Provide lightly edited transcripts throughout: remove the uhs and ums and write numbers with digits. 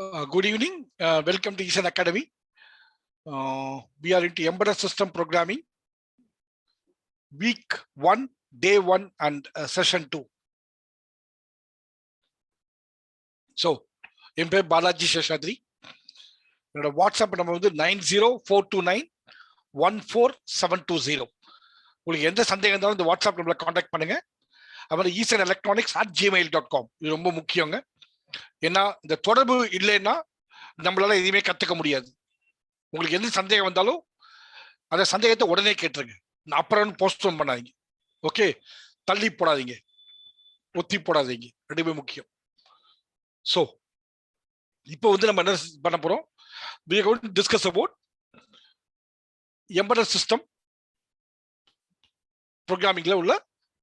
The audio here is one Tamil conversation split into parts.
Good evening. Welcome to Eason Academy. We are into embedded system programming. Week 1, day 1 and session 2. So, என் பேர் பாலாஜி சேஷாத்ரி. என்னோட வாட்ஸ்அப் நம்பர் வந்து 9042914720. உங்களுக்கு எந்த சந்தேகம் இருந்தாலும் இந்த வாட்ஸ்அப் நம்பரில் காண்டாக்ட் பண்ணுங்க. அப்புறம் easonelectronics@gmail.com. இது ரொம்ப முக்கியங்க. ஏன்னா இந்த தொடர்பு இல்லைன்னா நம்மளால எதுவுமே கத்துக்க முடியாது. உங்களுக்கு எந்த சந்தேகம் வந்தாலும் அந்த சந்தேகத்தை உடனே கேட்டுருங்க. அப்புறம் போஸ்ட்போன் பண்ணாதீங்க. ஓகே, தள்ளி போடாதீங்க, ஒத்தி போடாதீங்க, ரெண்டுமே முக்கியம். ஸோ இப்போ வந்து நம்ம என்ன பண்ண போறோம்? we are going to discuss about embedded system ப்ரோக்ராமிங்ல உள்ள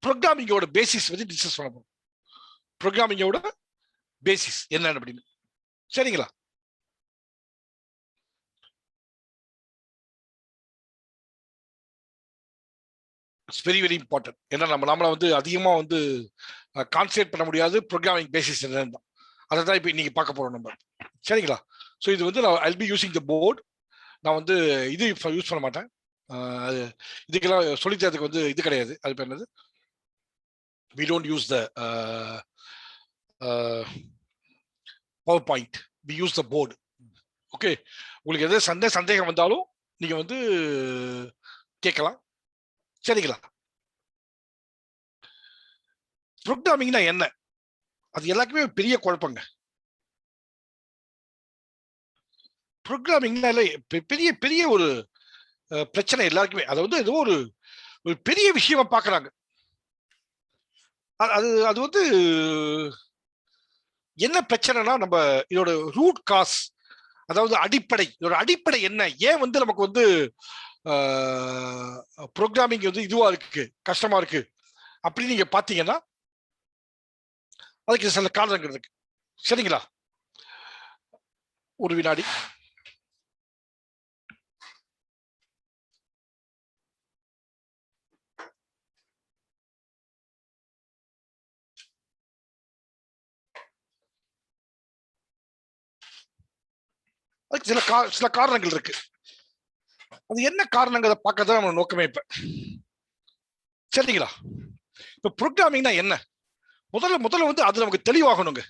ப்ரோக்ராமிங்கோட பேசிஸ் வந்து டிஸ்கஸ் பண்ண போறோம். ப்ரோக்ராமிங்கோட பேசிஸ் என்ன அப்படின்னு, சரிங்களா? It's very very important. ஏன்னா நம்மள வந்து அதிகமா வந்து கான்சென்ட்ரேட் பண்ண முடியாது ப்ரோக்ராமிங் பேசிஸ் என்னன்னு தான். அதை தான் இப்போ இன்னைக்கு பார்க்க போறோம் நம்ம, சரிங்களா? ஸோ இது வந்து நான் I'll be using the board. நான் வந்து இது யூஸ் பண்ண மாட்டேன். அது இதுக்கெல்லாம் சொல்லித்தரதுக்கு வந்து இது கிடையாது. அது பேர் என்னது? we don't use the PowerPoint. we use the board. Okay, உங்களுக்கு எது சந்தேகம் வந்தாலும் நீங்க வந்து கேட்கலாம், சரிங்களா? ப்ரோக்ராமிங்னா என்ன? அது எல்லாருக்குமே பெரிய குழப்பங்க. ப்ரோக்ராமிங்னா பெரிய பெரிய ஒரு பிரச்சனை எல்லாருக்குமே. அதை வந்து ஏதோ ஒரு பெரிய விஷயமா பாக்குறாங்க. அது வந்து என்ன பிரச்சனைனா, நம்ம இதோட ரூட் காஸ், அதாவது அடிப்படை, இதோட அடிப்படை என்ன, ஏன் வந்து நமக்கு வந்து ப்ரோக்ராமிங் வந்து இதுவா இருக்கு, கஷ்டமா இருக்கு அப்படின்னு நீங்க பாத்தீங்கன்னா அதுக்கு சில காரணங்கள் இருக்கு, சரிங்களா? ஒரு வினாடி. அதுக்கு சில காரணங்கள் இருக்கு. அது என்ன காரணங்களை பார்க்கறத நம்ம நோக்கமே இப்ப, சரிங்களா? இப்ப ப்ரோக்ராமிங்னா என்ன? முதல்ல வந்து அது நமக்கு தெளிவாகணுங்க.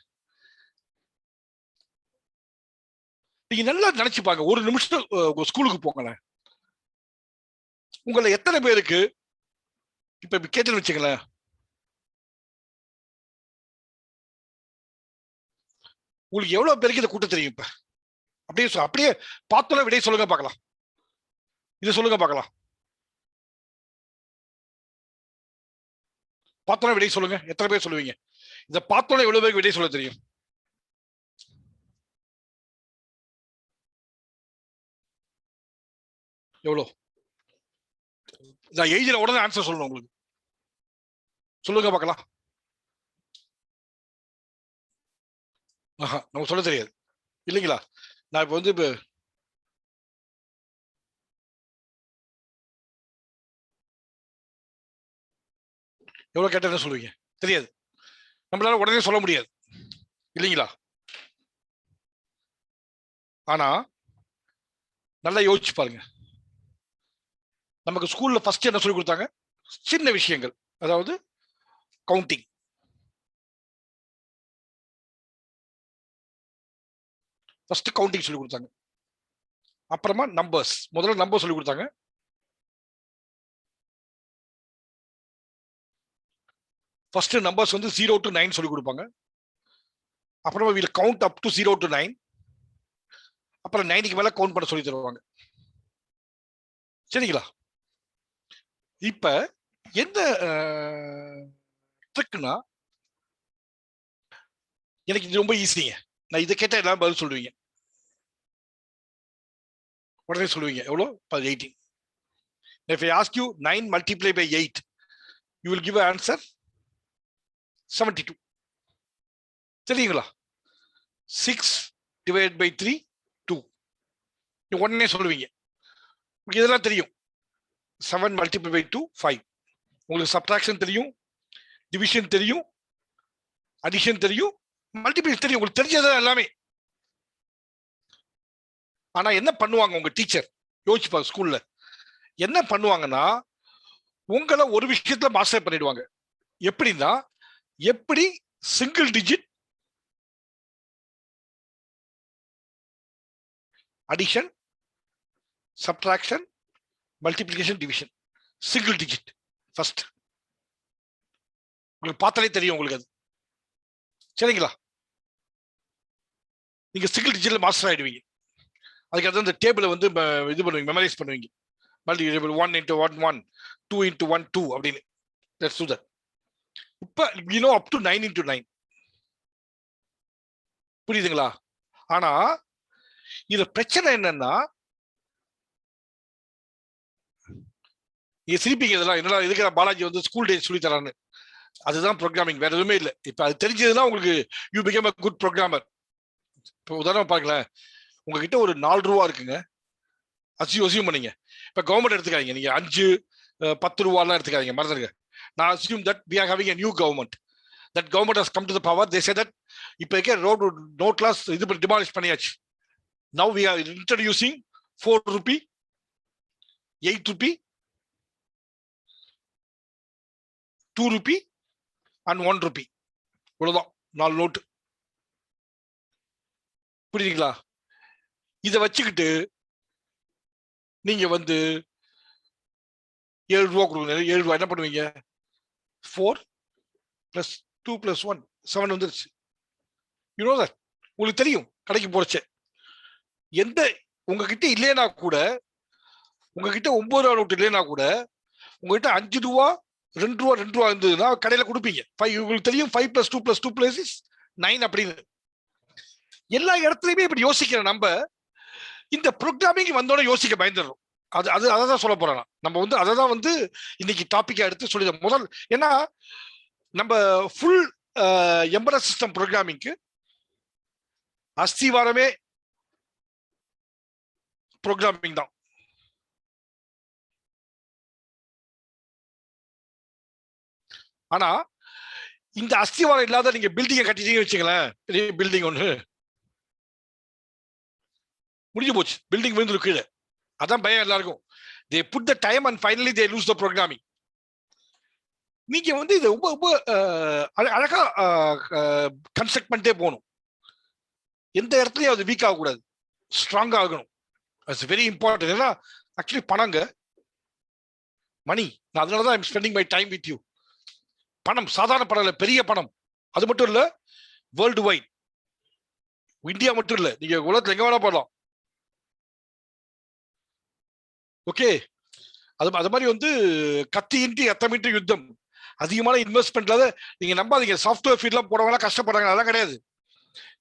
நீங்க நல்லா நினைச்சு பாருங்க. ஒரு நிமிஷம் ஸ்கூலுக்கு போங்களேன். உங்களை எத்தனை பேருக்கு இப்ப கேட்டுன்னு வச்சுங்களேன், உங்களுக்கு எவ்வளவு பேருக்கு இதை கூட்ட தெரியும்? இப்ப அப்படியே பார்த்தோம் விடைய சொல்லுங்க பார்க்கலாம். இதை சொல்லுங்க பார்க்கலாம். பார்த்தோம் விடைய சொல்லுங்க. எத்தனை பேர் சொல்லுவீங்க? இதை பார்த்தோன்னே எவ்வளவு பேருக்கு விடைய சொல்ல தெரியும்? எவ்வளோ? நான் எழுதின உடனே ஆன்சர் சொல்லணும் உங்களுக்கு. சொல்லுங்க பார்க்கலாம். நமக்கு சொல்ல தெரியாது இல்லைங்களா? நான் இப்ப வந்து எவ்வளவு கேட்டேன்னு சொல்லுவீங்க? தெரியாது. நம்மளால உடனே சொல்ல முடியாது இல்லைங்களா? ஆனா நல்லா யோசிச்சு பாருங்க. நமக்கு ஸ்கூல்ல ஃபர்ஸ்ட் என்ன சொல்லி கொடுத்தாங்க? சின்ன விஷயங்கள், அதாவது கவுண்டிங். ஃபர்ஸ்ட் கவுண்டிங் சொல்லி கொடுத்தாங்க. அப்புறமா நம்பர்ஸ். முதல்ல நம்பர் சொல்லி கொடுத்தாங்க. ஃபர்ஸ்ட் நம்பர்ஸ் வந்து 0 to 9 சொல்லி கொடுப்பாங்க. அப்புறமா we'll count up to 0 to 9. அப்புறம் 9க்கு மேல கவுண்ட் பண்ண சொல்லி தருவாங்க, சரிங்களா? இப்ப எந்த ட்ரிக்னா, எனக்கு இது ரொம்ப ஈஸிங்க. நான் இதை கேட்டா எல்லாரும் பதில் சொல்லுவீங்க, உடனே சொல்லுவீங்க. எவ்வளோ? 18. If I ask you 9 multiplied by 8, you will give an answer 72. சரிங்களா? 6 divided by 3, 2. உடனே சொல்லுவீங்க. இதெல்லாம் தெரியும். 7 multiplied by 2, 5. உங்களுக்கு சப்ட்ராக்ஷன் தெரியும், டிவிஷன் தெரியும், அடிஷன் தெரியும், மல்டிபிள் தெரியும். உங்களுக்கு தெரிஞ்சது எல்லாமே. ஆனா என்ன பண்ணுவாங்க உங்க டீச்சர், யோசிச்சுப்பா. ஸ்கூல்ல என்ன பண்ணுவாங்கன்னா, உங்களை ஒரு விஷயத்துல மாஸ்டர் பண்ணிடுவாங்க. எப்படின்னா, எப்படி single digit addition, subtraction, multiplication, division, single digit first. உங்களுக்கு பார்த்தாலே தெரியும் உங்களுக்கு அது. சரிங்களா? நீங்க சிங்கிள் டிஜிட்ல மாஸ்டர் ஆயிடுவீங்க. அதுக்கு அந்த டேபிளை வந்து இது பண்ணுவீங்க, மெமரைஸ் பண்ணுவீங்க. மல்டி டேபிள் 1 into 1 1, 2 into 1 2 அப்படின்னு. Let's do that. இப்ப you know up to 9 into 9. புரியுதுங்களா? ஆனா இது பிரச்சனை என்னன்னா, நீங்க சிரிப்பீங்க, இதெல்லாம் என்னடா இதுக்கு பாலாஜி வந்து ஸ்கூல் டேஸ் சொல்லி தரான்னு. அதுதான் ப்ரோக்ராமிங், வேற எதுவுமே இல்லை. இப்ப அது தெரிஞ்சதுன்னா உங்களுக்கு you become a good programmer. இப்போ உதாரணம் பாருங்களேன், உங்ககிட்ட ஒரு 4 ரூபா இருக்குங்க, அசியூம் பண்ணீங்க. இப்ப கவர்மெண்ட் எடுத்துக்காதீங்க, நீங்க 5 10 ரூபாலாம் எடுத்துக்காதீங்க, மறந்துருங்க. நான் assume that we are having a new government. That government has come to the power. They say that இப்ப இருக்க ரோட் நோட்லாஸ் இது டிமாலிஷ் பண்ணியாச்சு. Now we are introducing 4 rupee, 8 rupee, 2 rupee and 1 rupee. இவ்வளவுதான் 4 நோட்டு. புரியுதுங்களா? இதை வச்சுக்கிட்டு நீங்க வந்து 7 ரூபா கொடுங்க. 7 ரூபா என்ன பண்ணுவீங்க? 4 plus 2 plus 1 7 வந்துருச்சு. You know that. உங்களுக்கு தெரியும் கடைக்கு போறச்சே. எந்த உங்ககிட்ட இல்லைன்னா கூட, உங்ககிட்ட 9 ரூபா நோட்டு இல்லைன்னா கூட, உங்ககிட்ட 5 ரூபா 2 ரூபா 2 ரூபா இருந்ததுன்னா கடையில கொடுப்பீங்க. உங்களுக்கு தெரியும் 5 plus 2 plus 2 plus 9 அப்படின்னு. எல்லா இடத்துலயுமே இப்படி யோசிக்கிற நம்ம இந்த ப்ரோக்ராமிங் வந்தோட யோசிக்க பயந்துடுறோம். அதான் சொல்ல போறேன். நம்ம வந்து அதை தான் வந்து இன்னைக்கு டாபிக்கா எடுத்து சொல்லி முதல். ஏன்னா நம்ம ஃபுல் எம்பெடட் சிஸ்டம் ப்ரோக்ராமிங்க்கு அஸ்திவாரமே ப்ரோக்ராமிங் தான். ஆனா இந்த அஸ்திவாரம் இல்லாத நீங்க பில்டிங்கை கட்டிட்டீங்கன்னு வச்சுங்களேன், பெரிய பில்டிங் ஒண்ணு முடிஞ்சு போச்சு, பில்டிங் விழுந்துரும் கீழே. அதான் பயம் எல்லாருக்கும். they put the time and finally they lose the programming. நீங்க வந்து இதை ரொம்ப ரொம்ப அழகா கன்ஸ்ட்ரக்ட் பண்ணிட்டே போகணும். எந்த இடத்துலயும் அது வீக் ஆகக்கூடாது, ஸ்ட்ராங்கா ஆகணும். It's very important. ஏன்னா ஆக்சுவலி பணங்க, மணி. நான் அதனாலதான் I'm spending my time with you. பணம் சாதாரண பணம் இல்ல, பெரிய பணம். அது மட்டும் இல்ல, வேர்ல்டு வைட், இந்தியா மட்டும் இல்ல, நீங்க உலகத்துல எங்க வேணா போடலாம். ஓகே. அது மாதிரி வந்து கத்தியின்றி அத்தமின்றி யுத்தம். அதிகமான இன்வெஸ்ட்மெண்ட்ல நீங்க நம்பாதீங்க. சாஃப்ட்வேர் ஃபீல்ட்லாம் போடவங்க கஷ்டப்படுறாங்க, அதெல்லாம் கிடையாது.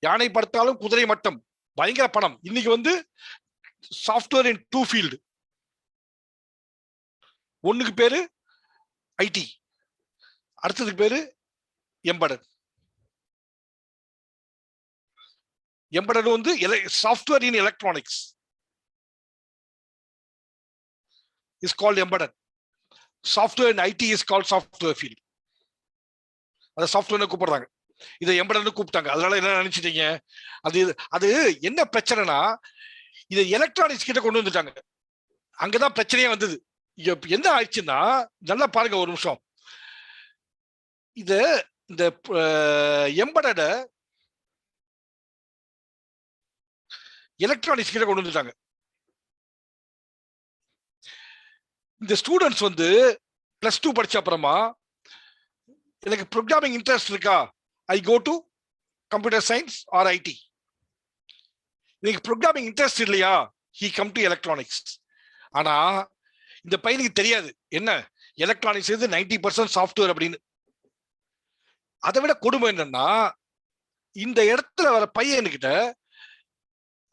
யானை படுத்தாலும் குதிரை மட்டம், பயங்கர பணம். இன்னைக்கு வந்து சாஃப்ட்வேர் இன் 2 ஃபீல்டு. ஒண்ணுக்கு பேரு ஐடி, அடுத்ததுக்கு பேரு எம்பெடட். எம்பெடட் வந்து software in electronics is called embedded. Software in IT is called software field. அத சாஃப்ட்வேர்னு கூப்பிடுறாங்க, இதை எம்பெடட்னு கூப்பிட்டாங்க. அதனால என்ன நினைச்சிட்டீங்க? அது என்ன பிரச்சனைனா, இதை எலக்ட்ரானிக்ஸ் கிட்ட கொண்டு வந்துட்டாங்க. அங்கதான் பிரச்சனையே வந்தது. என்ன ஆயிடுச்சுன்னா, நல்லா பாருங்க ஒரு நிமிஷம். இந்த எம்பெடட எலக்ட்ரானிக்ஸ் கிட்ட கொண்டு வந்துட்டாங்க. இந்த ஸ்டூடெண்ட்ஸ் வந்து +2 படிச்ச அப்புறமா எனக்கு ப்ரோக்ராமிங் இன்ட்ரெஸ்ட் இருக்கா, I go to computer science or IT. எனக்கு ப்ரோக்ராமிங் இன்ட்ரெஸ்ட் இல்லையா, ஹி கம் டு எலக்ட்ரானிக்ஸ். ஆனா இந்த பையனுக்கு தெரியாது என்ன எலக்ட்ரானிக்ஸ் 90% சாஃப்ட்வேர் அப்படின்னு. அதை விட கொடுமை என்னன்னா, இந்த இடத்துல வர பையன்கிட்ட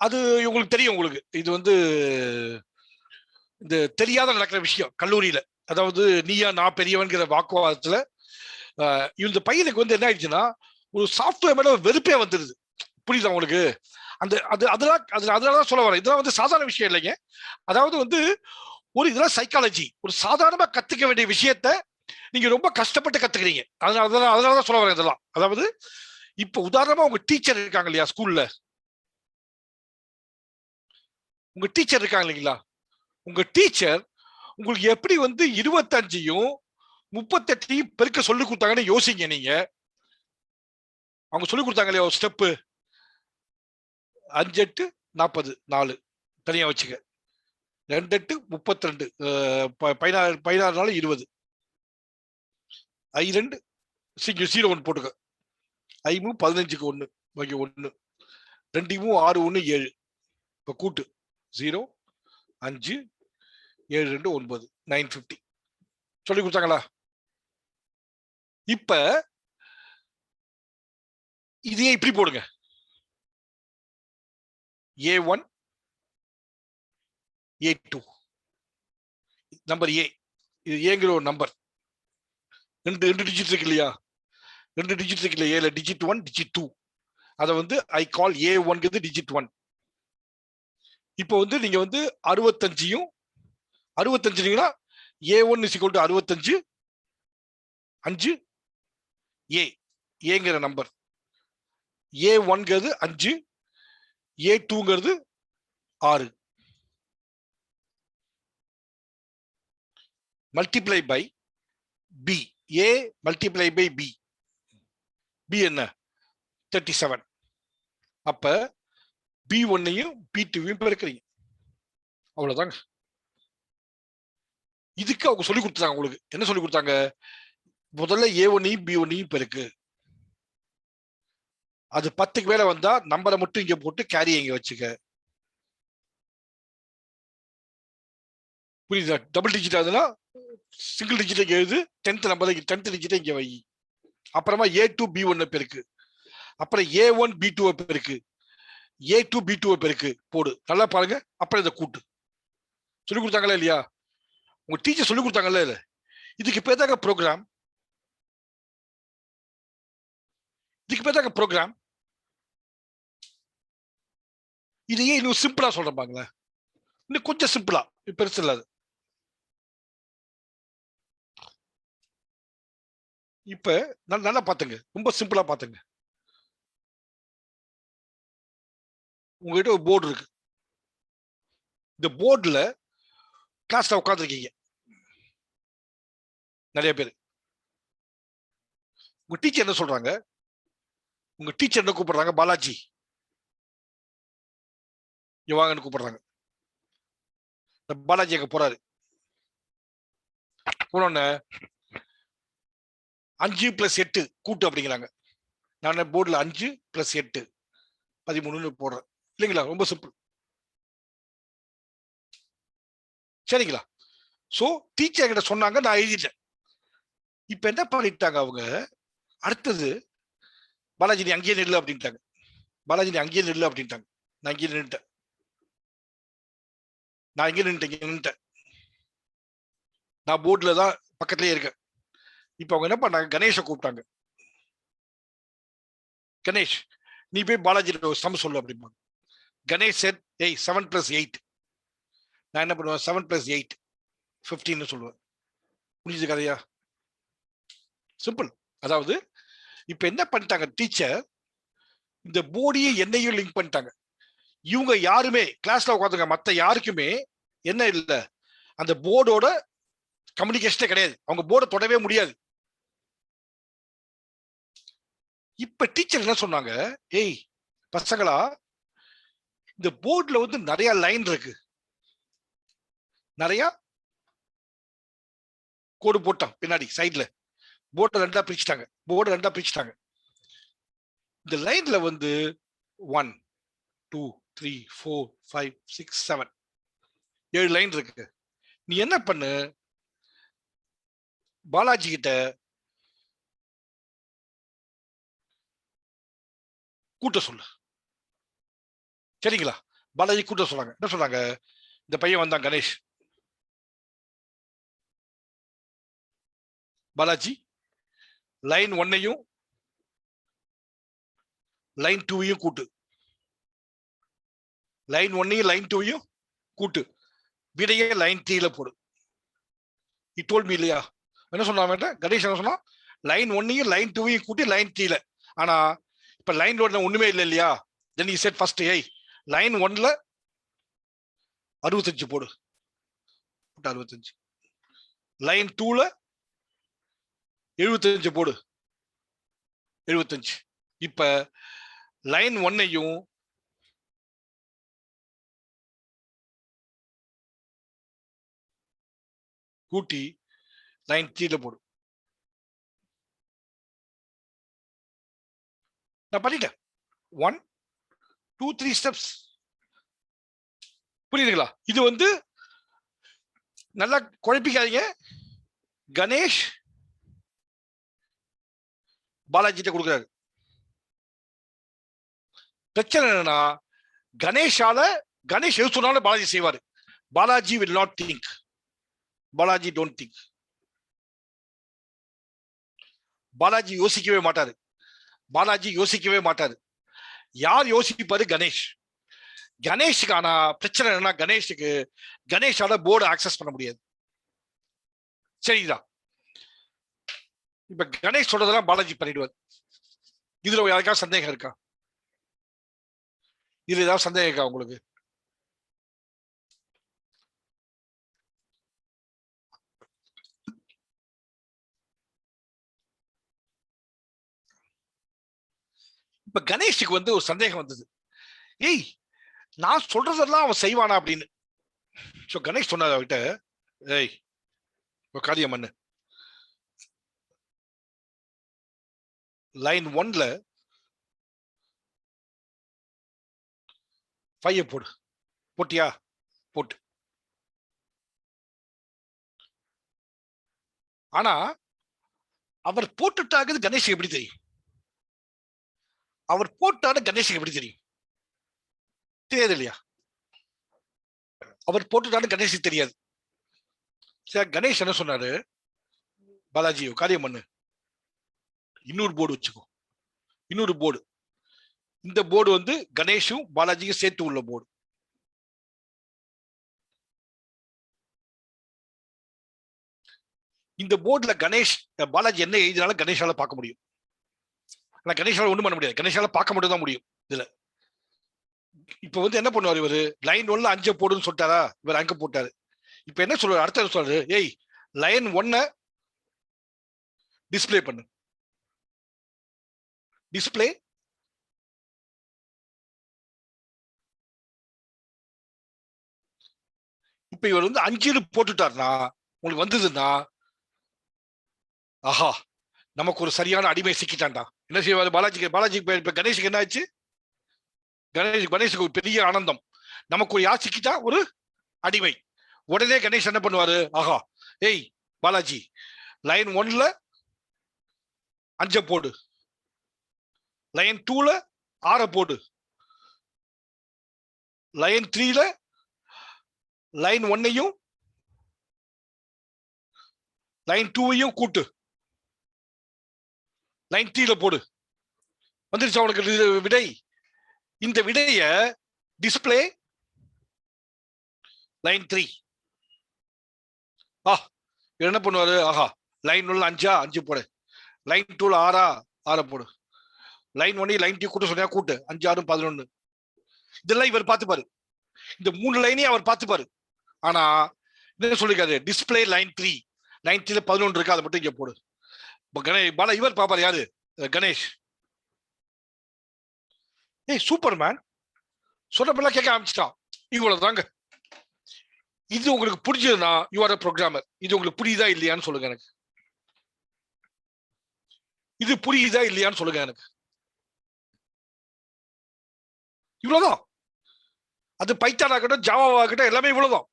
அது உங்களுக்கு தெரியும். உங்களுக்கு இது வந்து இந்த தெரியாத நடக்கிற விஷயம் கல்லூரியில. அதாவது நீயா நான் பெரியவன்கிற வாக்குவாதத்துல இந்த பையனுக்கு வந்து என்ன ஆயிடுச்சுன்னா, ஒரு சாஃப்ட்வேர் மேல வெறுப்பே வந்துருது. புரியுதா உங்களுக்கு? அந்த அதனாலதான் சொல்ல வரேன். இதெல்லாம் வந்து சாதாரண விஷயம் இல்லைங்க. அதாவது வந்து இதெல்லாம் சைக்காலஜி. ஒரு சாதாரணமா கத்துக்க வேண்டிய விஷயத்த நீங்க ரொம்ப கஷ்டப்பட்டு கத்துக்கிறீங்க. அதனாலதான் சொல்ல வரேன் இதெல்லாம். அதாவது இப்ப உதாரணமா உங்க டீச்சர் இருக்காங்க இல்லையா ஸ்கூல்ல, உங்க டீச்சர் இருக்காங்க இல்லைங்களா, உங்க டீச்சர் உங்களுக்கு எப்படி வந்து 25யும் 38 பெருக்க சொல்லி கொடுத்தாங்கன்னு யோசிங்க. நீங்க அவங்க சொல்லி கொடுத்தாங்க இல்லையா ஒரு ஸ்டெப்பு, 5 8 40 4 தனியா வச்சுக்க, 2 8 32 16 16 நாள் 20, I2 0 1 போட்டுக்க, I3 15க்கு 1 பாக்கி 1, 2 6 1 7, இப்ப கூட்டு 0 5 7 2 9 950 சொல்லி கொடுத்தாங்களா? இப்ப இதையே இப்படி போடுங்க, A1 A2 நம்பர் ஏ, இது ஏங்கிற ஒரு நம்பர், ரெண்டு டிஜிட் இருக்கு இல்லையா, 2 டிஜிட் இருக்கு இல்லையா, ஏல டிஜிட் 1 டிஜிட் 2, அதை வந்து ஐ கால் A1 டிஜிட் 1. இப்போ வந்து நீங்க வந்து 65யும் 65 A1 is equal to 65 5 ஏங்கிற number, A1 5, A2 6, multiply by B, A multiply by B, B என்ன 37. அப்ப B1யும் B2யும் பெருக்கிறீங்க, அவ்வளவுதாங்க. இதுக்கு அவங்க சொல்லி கொடுத்தாங்க. உங்களுக்கு என்ன சொல்லி கொடுத்தாங்க? முதல்ல A1யும் B1யும் பெருக்கு, அது 10க்கு மேல வந்தா நம்பரை மட்டும் இங்க போட்டு கேரி இங்க வச்சுக்க. புரியுதா? டபுள் டிஜிட் ஆகுதுன்னா சிங்கிள் டிஜிட் இங்க எழுது, 10th நம்பர் 10th டிஜிட் இங்க வை. அப்புறமா A2 B1 பெருக்கு, அப்புறம் A1 B2 பெருக்கு, A2 B2 பெருக்கு போடு. நல்லா பாருங்க. அப்புறம் இதை கூட்டு. சொல்லி கொடுத்தாங்களா இல்லையா? உங்க டீச்சர் சொல்லி கொடுத்தாங்கல்ல. இல்ல இதுக்கு பேர் தாங்க ப்ரோக்ராம். இதுக்கு பேர் தாங்க ப்ரோக்ராம். இதையே இன்னும் சிம்பிளா சொல்றப்பாங்களே, இன்னும் கொஞ்சம் சிம்பிளா, பெருசு இல்லாது. இப்ப நல்லா பாத்துங்க, ரொம்ப சிம்பிளா பாத்துங்க. உங்ககிட்ட ஒரு போர்டு இருக்கு. இந்த போர்டுல கிளாஸ்ல உட்காந்துருக்கீங்க நிறைய பேர். உங்க டீச்சர் என்ன சொல்றாங்க? உங்க டீச்சர் என்ன கூப்பிடுறாங்க? பாலாஜி வாங்கன்னு கூப்பிடுறாங்க. பாலாஜி அங்க போறாரு. போனோன்னு 5 + 8 கூட்டு அப்படிங்கிறாங்க. நான் போர்டுல 5 + 8 13 போடுறேன் இல்லைங்களா? ரொம்ப சிம்பிள். சரிங்களா? சோ டீச்சர் கிட்ட சொன்னாங்க, நான் எழுதிட்டேன். இப்ப என்ன பண்ணிட்டாங்க அவங்க? அடுத்தது பாலாஜி நீ அங்கேயே நில்லு அப்படின்ட்டாங்க. பாலாஜி நீ அங்கேயே நில்லு அப்படின்ட்டாங்க. நான் இங்கே நின்றுட்டேன். நான் இங்கே நின்றுட்டேன். நான் போர்டுல தான் பக்கத்துலயே இருக்கேன். இப்ப அவங்க என்ன பண்ணாங்க? கணேஷை கூப்பிட்டாங்க. கணேஷ் நீ போய் பாலாஜி சம் சொல்லு அப்படிம்பாங்க. கணேஷ் said, ஏய் 7 + 8. நான் என்ன பண்ணுவேன்? 7 + 8 15 சொல்லுவேன். புரியுது கதையா? சிம்பிள். அதாவது இப்ப என்ன பண்ணிட்டாங்க டீச்சர், இந்த போர்டையே என்னையும் லிங்க் பண்ணிட்டாங்க. இவங்க யாருமே கிளாஸ்ல உட்காந்துங்க, மத்த யாருக்குமே என்ன இல்ல, அந்த போர்டோட கம்யூனிகேஷனே கிடையாது. அவங்க போர்டை தொடவே முடியாது. இப்ப டீச்சர் என்ன சொன்னாங்க? ஏய் பசங்களா, இந்த போர்டுல வந்து நிறைய லைன் இருக்கு, நிறைய கோடு போட்டான் பின்னாடி சைட்ல. போர்டை ரெண்டா பிரிச்சுட்டாங்க. இந்த லைன்ல வந்து 1 2 3 4 5 6 7 7 லைன் இருக்கு. நீ என்ன பண்ணு, பாலாஜி கிட்ட கூட்ட சொல்லு. சரிங்களா? பாலாஜி கூட்ட சொன்னாங்க. என்ன சொன்னாங்க? இந்த பையன் வந்தான் கணேஷ். பாலாஜி லைன் 1யும் லைன் 2யும் கூட்டு, லைன் 1யும் லைன் 2யும் கூட்டு, விடையே லைன் 3ல போடு. He told me இல்லையா? என்ன சொன்னா கணேஷ்? என்ன சொன்னா? லைன் 1யும் லைன் 2யும் கூட்டி லைன் 3ல. ஆனா இப்ப லைன் 1 ஒண்ணுமே இல்லை இல்லையா? Then he said first, hey line 1ல 65 போடு, 65. லைன் 2ல 75 போடு, 75. இப்ப லைன் 1ஐயும் கூட்டி லைன் 3ல போடு. நான் பண்ணிட்டேன். 1 2 3 ஸ்டெப்ஸ். புரியுதுங்களா? இது வந்து நல்லா குழப்பிக்காதீங்க. கணேஷ் பாலாஜிட்ட கொடுக்குறாரு. பிரச்சனை என்னன்னா, கணேஷ் எது சொன்னாலும் பாலாஜி செய்வாரு. Balaji will not think. Balaji don't think. Balaji யோசிக்கவே மாட்டாரு. யார் யோசிப்பாரு? கணேஷுக்கு. ஆனா பிரச்சனை என்னன்னா, கணேஷால போர்டு ஆக்சஸ் பண்ண முடியாது. சரிதா? இப்ப கணேஷ் சொல்றதெல்லாம் பாலாஜி பண்ணிடுவார். இதுல யாருக்காவது சந்தேகம் இருக்கா? இதுல ஏதாவது சந்தேகம் இருக்கா உங்களுக்கு? இப்ப கணேஷுக்கு வந்து ஒரு சந்தேகம் வந்தது. ஏய், நான் சொல்றதெல்லாம் அவன் செய்வானா அப்படின்னு. கணேஷ் சொன்னார் அவர்கிட்ட, ஏய் காரியம் பண்ணு, லைன் 1ல 5 போடு. போட்டியா? போட்டு. ஆனா அவர் போட்டுட்டாங்க கணேஷுக்கு எப்படி தெரியும்? அவர் போட்டாரு கணேஷுக்கு எப்படி தெரியும்? தெரியாது இல்லையா? அவர் போட்டுட்டாரு கணேஷுக்கு தெரியாது. சரி, கணேஷ் என்ன சொன்னாரு? பாலாஜி காரியம் பண்ணு, இன்னொரு போர்டு வச்சுக்கோ. இன்னொரு போர்டு. இந்த போர்டு வந்து கணேஷும் பாலாஜியும் சேர்த்து உள்ள போர்டு. இந்த போர்டுல பாலாஜி என்ன எழுதினாலும் கணேஷால பார்க்க முடியும். ஆனா கணேஷால ஒண்ணும் பண்ண முடியாது. கணேஷால பார்க்க மட்டும் தான் முடியும். இதுல இப்ப வந்து என்ன பண்ணுவாரு இவரு? லைன் 1ல 5 போடுன்னு சொல்லிட்டாரா? இவர் அங்க போட்டாரு. இப்ப என்ன சொல்றாரு? அடுத்த சொல்றாரு, ஏய் லைன் 1 டிஸ்பிளே பண்ணு. டிஸ்பிளே இப்ப இவர் வந்து 5 போட்டுட்டாருன்னா, உங்களுக்கு வந்ததுன்னா, ஆஹா நமக்கு ஒரு சரியான அடிமை சிக்கிட்டான்டா. என்ன செய்வாரு? பாலாஜிக்கு இப்ப கணேஷுக்கு என்ன ஆச்சு? கணேஷுக்கு ஒரு பெரிய ஆனந்தம். நமக்கு ஒரு யார் சிக்கிட்டா? ஒரு அடிமை. உடனே கணேஷ் என்ன பண்ணுவாரு? ஆஹா, ஏய் பாலாஜி, லைன் 1ல 5 போடு, லைன் 2ல 6 போடு, லைன் 3ல லைன் 1ஐயும் லைன் 2ஐயும் கூட்டு, லைன் 3ல போடு. வந்துருச்சு அவனுக்கு விடை. இந்த விடைய டிஸ்பிளே லைன் 3. என்ன பண்ணுவாரு? ஆஹா, லைன் 1ல 5 போடு, லைன் 2ல 6 போடு, லைன் 1 லைன் 2 கூட்ட சொன்னா கூட்டு, 5 6 11. இதெல்லாம் இவர் பார்த்துப்பாரு. இந்த 3 லைனையும் அவர் பார்த்துப்பாரு. ஆனா என்ன சொல்லிருக்காரு? Display line 3. லைன் 3ல 11 இருக்கு, அதை மட்டும் இங்க போடு. பாலா இவர் பாப்பாரு. யாரு? கணேஷ். ஏய் சூப்பர் மேன், சொன்னப்பெல்லாம் கேட்க ஆரம்பிச்சிட்டான். இவ்வளவுதாங்க. இது உங்களுக்கு புரிஞ்சதுன்னா யூ ஆர் அ ப்ரோக்ராமர். இது உங்களுக்கு புரியுதா இல்லையான்னு சொல்லுங்க எனக்கு. இது புரியுதா இல்லையான்னு சொல்லுங்க எனக்கு. இவ்வளவுதான். அது பைத்தான் ஆகட்டும், ஜாவாவாகட்டும், எல்லாமே இவ்வளவுதான்.